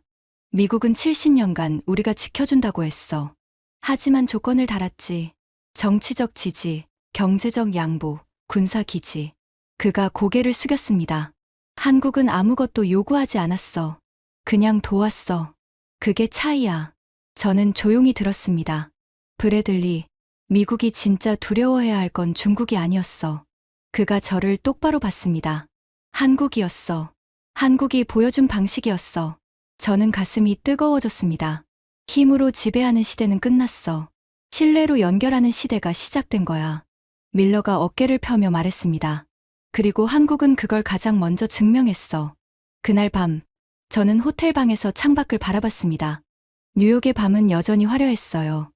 미국은 70년간 우리가 지켜준다고 했어. 하지만 조건을 달았지. 정치적 지지, 경제적 양보, 군사기지. 그가 고개를 숙였습니다. 한국은 아무것도 요구하지 않았어. 그냥 도왔어. 그게 차이야. 저는 조용히 들었습니다. 브래들리, 미국이 진짜 두려워해야 할 건 중국이 아니었어. 그가 저를 똑바로 봤습니다. 한국이었어. 한국이 보여준 방식이었어. 저는 가슴이 뜨거워졌습니다. 힘으로 지배하는 시대는 끝났어. 신뢰로 연결하는 시대가 시작된 거야. 밀러가 어깨를 펴며 말했습니다. 그리고 한국은 그걸 가장 먼저 증명했어. 그날 밤, 저는 호텔 방에서 창밖을 바라봤습니다. 뉴욕의 밤은 여전히 화려했어요.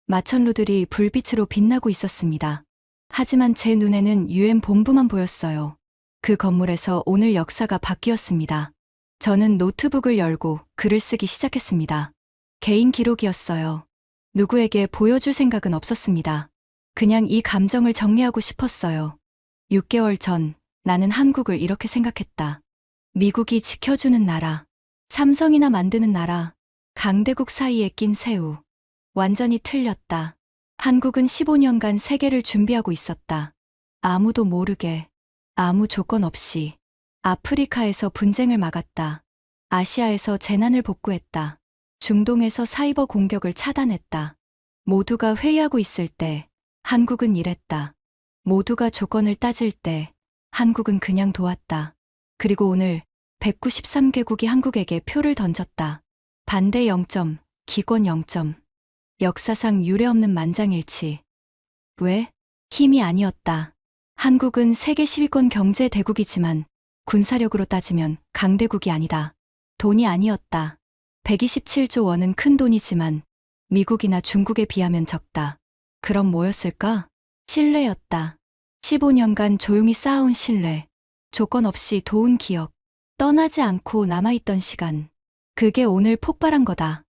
마천루들이 불빛으로 빛나고 있었습니다. 하지만 제 눈에는 유엔 본부만 보였어요. 그 건물에서 오늘 역사가 바뀌었습니다. 저는 노트북을 열고 글을 쓰기 시작했습니다. 개인 기록이었어요. 누구에게 보여줄 생각은 없었습니다. 그냥 이 감정을 정리하고 싶었어요. 6개월 전 나는 한국을 이렇게 생각했다. 미국이 지켜주는 나라, 삼성이나 만드는 나라, 강대국 사이에 낀 새우. 완전히 틀렸다. 한국은 15년간 세계를 준비하고 있었다. 아무도 모르게, 아무 조건 없이. 아프리카에서 분쟁을 막았다. 아시아에서 재난을 복구했다. 중동에서 사이버 공격을 차단했다. 모두가 회의하고 있을 때 한국은 일했다. 모두가 조건을 따질 때 한국은 그냥 도왔다. 그리고 오늘 193개국이 한국에게 표를 던졌다. 반대 0점, 기권 0점. 역사상 유례없는 만장일치. 왜? 힘이 아니었다. 한국은 세계 10위권 경제 대국이지만 군사력으로 따지면 강대국이 아니다. 돈이 아니었다. 127조 원은 큰 돈이지만 미국이나 중국에 비하면 적다. 그럼 뭐였을까? 신뢰였다. 15년간 조용히 쌓아온 신뢰. 조건 없이 도운 기억. 떠나지 않고 남아있던 시간. 그게 오늘 폭발한 거다.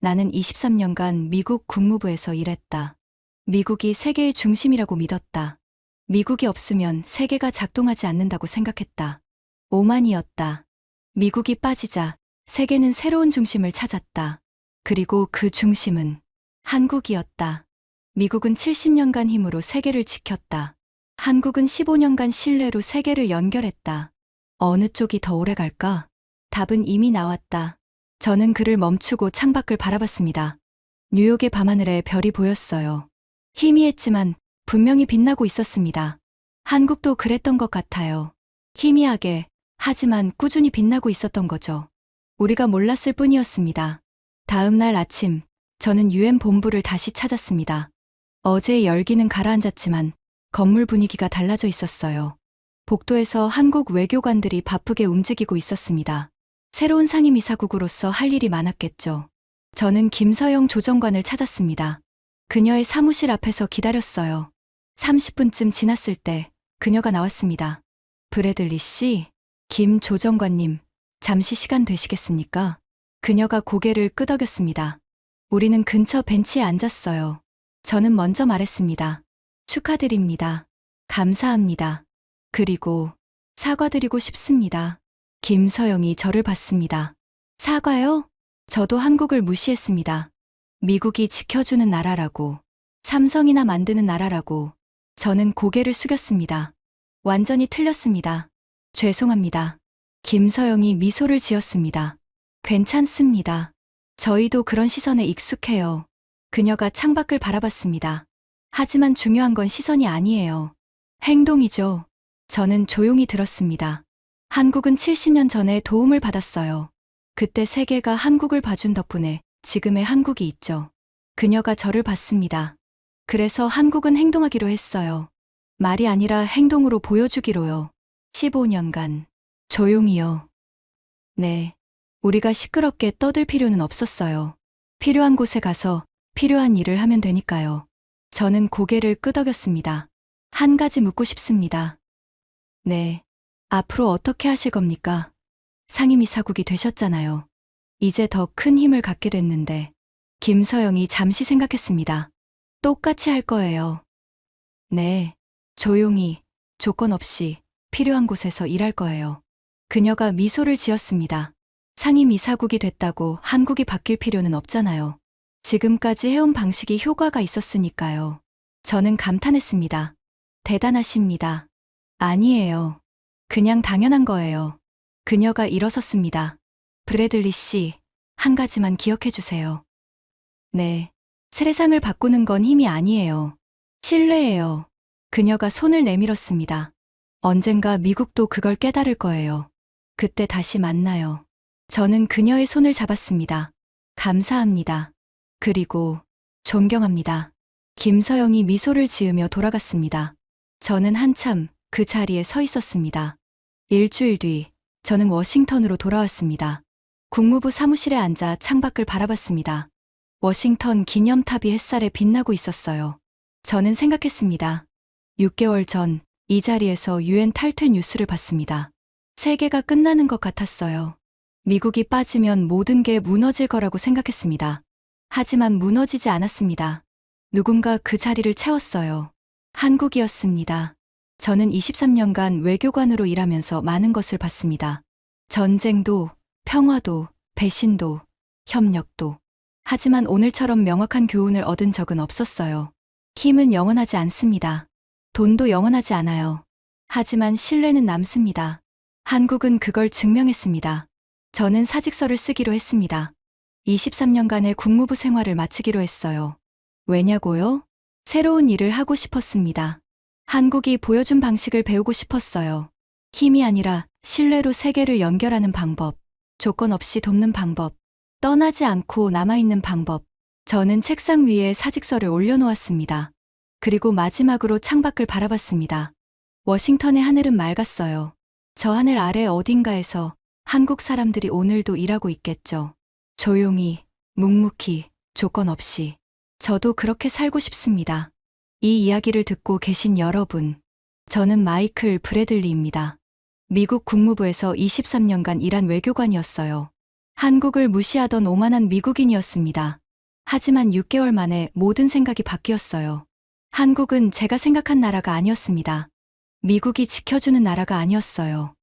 나는 23년간 미국 국무부에서 일했다. 미국이 세계의 중심이라고 믿었다. 미국이 없으면 세계가 작동하지 않는다고 생각했다. 오만이었다. 미국이 빠지자 세계는 새로운 중심을 찾았다. 그리고 그 중심은 한국이었다. 미국은 70년간 힘으로 세계를 지켰다. 한국은 15년간 신뢰로 세계를 연결했다. 어느 쪽이 더 오래 갈까? 답은 이미 나왔다. 저는 그를 멈추고 창밖을 바라봤습니다. 뉴욕의 밤하늘에 별이 보였어요. 희미했지만 분명히 빛나고 있었습니다. 한국도 그랬던 것 같아요. 희미하게, 하지만 꾸준히 빛나고 있었던 거죠. 우리가 몰랐을 뿐이었습니다. 다음 날 아침, 저는 유엔 본부를 다시 찾았습니다. 어제의 열기는 가라앉았지만 건물 분위기가 달라져 있었어요. 복도에서 한국 외교관들이 바쁘게 움직이고 있었습니다. 새로운 상임이사국으로서 할 일이 많았겠죠. 저는 김서영 조정관을 찾았습니다. 그녀의 사무실 앞에서 기다렸어요. 30분쯤 지났을 때 그녀가 나왔습니다. 브래들리 씨, 김 조정관님, 잠시 시간 되시겠습니까? 그녀가 고개를 끄덕였습니다. 우리는 근처 벤치에 앉았어요. 저는 먼저 말했습니다. 축하드립니다. 감사합니다. 그리고 사과드리고 싶습니다. 김서영이 저를 봤습니다. 사과요? 저도 한국을 무시했습니다. 미국이 지켜주는 나라라고, 삼성이나 만드는 나라라고. 저는 고개를 숙였습니다. 완전히 틀렸습니다. 죄송합니다. 김서영이 미소를 지었습니다. 괜찮습니다. 저희도 그런 시선에 익숙해요. 그녀가 창밖을 바라봤습니다. 하지만 중요한 건 시선이 아니에요. 행동이죠. 저는 조용히 들었습니다. 한국은 70년 전에 도움을 받았어요. 그때 세계가 한국을 봐준 덕분에 지금의 한국이 있죠. 그녀가 저를 봤습니다. 그래서 한국은 행동하기로 했어요. 말이 아니라 행동으로 보여주기로요. 15년간. 조용히요. 네. 우리가 시끄럽게 떠들 필요는 없었어요. 필요한 곳에 가서 필요한 일을 하면 되니까요. 저는 고개를 끄덕였습니다. 한 가지 묻고 싶습니다. 네. 앞으로 어떻게 하실 겁니까? 상임이사국이 되셨잖아요. 이제 더 큰 힘을 갖게 됐는데. 김서영이 잠시 생각했습니다. 똑같이 할 거예요. 네. 조용히, 조건 없이 필요한 곳에서 일할 거예요. 그녀가 미소를 지었습니다. 상임이사국이 됐다고 한국이 바뀔 필요는 없잖아요. 지금까지 해온 방식이 효과가 있었으니까요. 저는 감탄했습니다. 대단하십니다. 아니에요. 그냥 당연한 거예요. 그녀가 일어섰습니다. 브래들리 씨, 한 가지만 기억해 주세요. 네. 세상을 바꾸는 건 힘이 아니에요. 신뢰예요. 그녀가 손을 내밀었습니다. 언젠가 미국도 그걸 깨달을 거예요. 그때 다시 만나요. 저는 그녀의 손을 잡았습니다. 감사합니다. 그리고 존경합니다. 김서영이 미소를 지으며 돌아갔습니다. 저는 한참 그 자리에 서 있었습니다. 일주일 뒤, 저는 워싱턴으로 돌아왔습니다. 국무부 사무실에 앉아 창밖을 바라봤습니다. 워싱턴 기념탑이 햇살에 빛나고 있었어요. 저는 생각했습니다. 6개월 전 이 자리에서 유엔 탈퇴 뉴스를 봤습니다. 세계가 끝나는 것 같았어요. 미국이 빠지면 모든 게 무너질 거라고 생각했습니다. 하지만 무너지지 않았습니다. 누군가 그 자리를 채웠어요. 한국이었습니다. 저는 23년간 외교관으로 일하면서 많은 것을 봤습니다. 전쟁도, 평화도, 배신도, 협력도. 하지만 오늘처럼 명확한 교훈을 얻은 적은 없었어요. 힘은 영원하지 않습니다. 돈도 영원하지 않아요. 하지만 신뢰는 남습니다. 한국은 그걸 증명했습니다. 저는 사직서를 쓰기로 했습니다. 23년간의 국무부 생활을 마치기로 했어요. 왜냐고요? 새로운 일을 하고 싶었습니다. 한국이 보여준 방식을 배우고 싶었어요. 힘이 아니라 신뢰로 세계를 연결하는 방법, 조건 없이 돕는 방법, 떠나지 않고 남아있는 방법. 저는 책상 위에 사직서를 올려놓았습니다. 그리고 마지막으로 창밖을 바라봤습니다. 워싱턴의 하늘은 맑았어요. 저 하늘 아래 어딘가에서 한국 사람들이 오늘도 일하고 있겠죠. 조용히, 묵묵히, 조건 없이. 저도 그렇게 살고 싶습니다. 이 이야기를 듣고 계신 여러분, 저는 마이클 브래들리입니다. 미국 국무부에서 23년간 일한 외교관이었어요. 한국을 무시하던 오만한 미국인이었습니다. 하지만 6개월 만에 모든 생각이 바뀌었어요. 한국은 제가 생각한 나라가 아니었습니다. 미국이 지켜주는 나라가 아니었어요.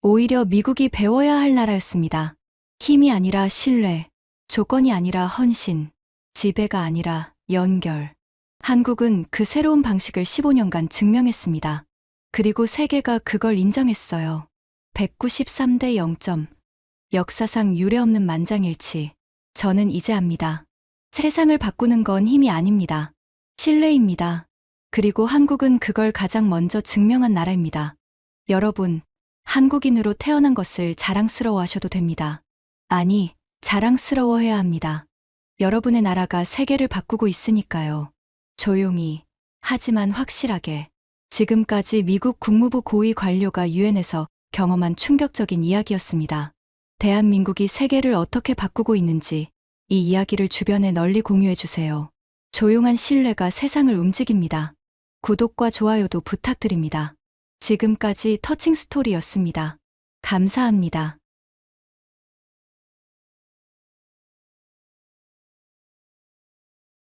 오히려 미국이 배워야 할 나라였습니다. 힘이 아니라 신뢰, 조건이 아니라 헌신, 지배가 아니라 연결. 한국은 그 새로운 방식을 15년간 증명했습니다. 그리고 세계가 그걸 인정했어요. 193대 0점. 역사상 유례없는 만장일치. 저는 이제 압니다. 세상을 바꾸는 건 힘이 아닙니다. 신뢰입니다. 그리고 한국은 그걸 가장 먼저 증명한 나라입니다. 여러분, 한국인으로 태어난 것을 자랑스러워하셔도 됩니다. 아니, 자랑스러워해야 합니다. 여러분의 나라가 세계를 바꾸고 있으니까요. 조용히, 하지만 확실하게. 지금까지 미국 국무부 고위 관료가 유엔에서 경험한 충격적인 이야기였습니다. 대한민국이 세계를 어떻게 바꾸고 있는지 이 이야기를 주변에 널리 공유해 주세요. 조용한 신뢰가 세상을 움직입니다. 구독과 좋아요도 부탁드립니다. 지금까지 터칭 스토리였습니다. 감사합니다.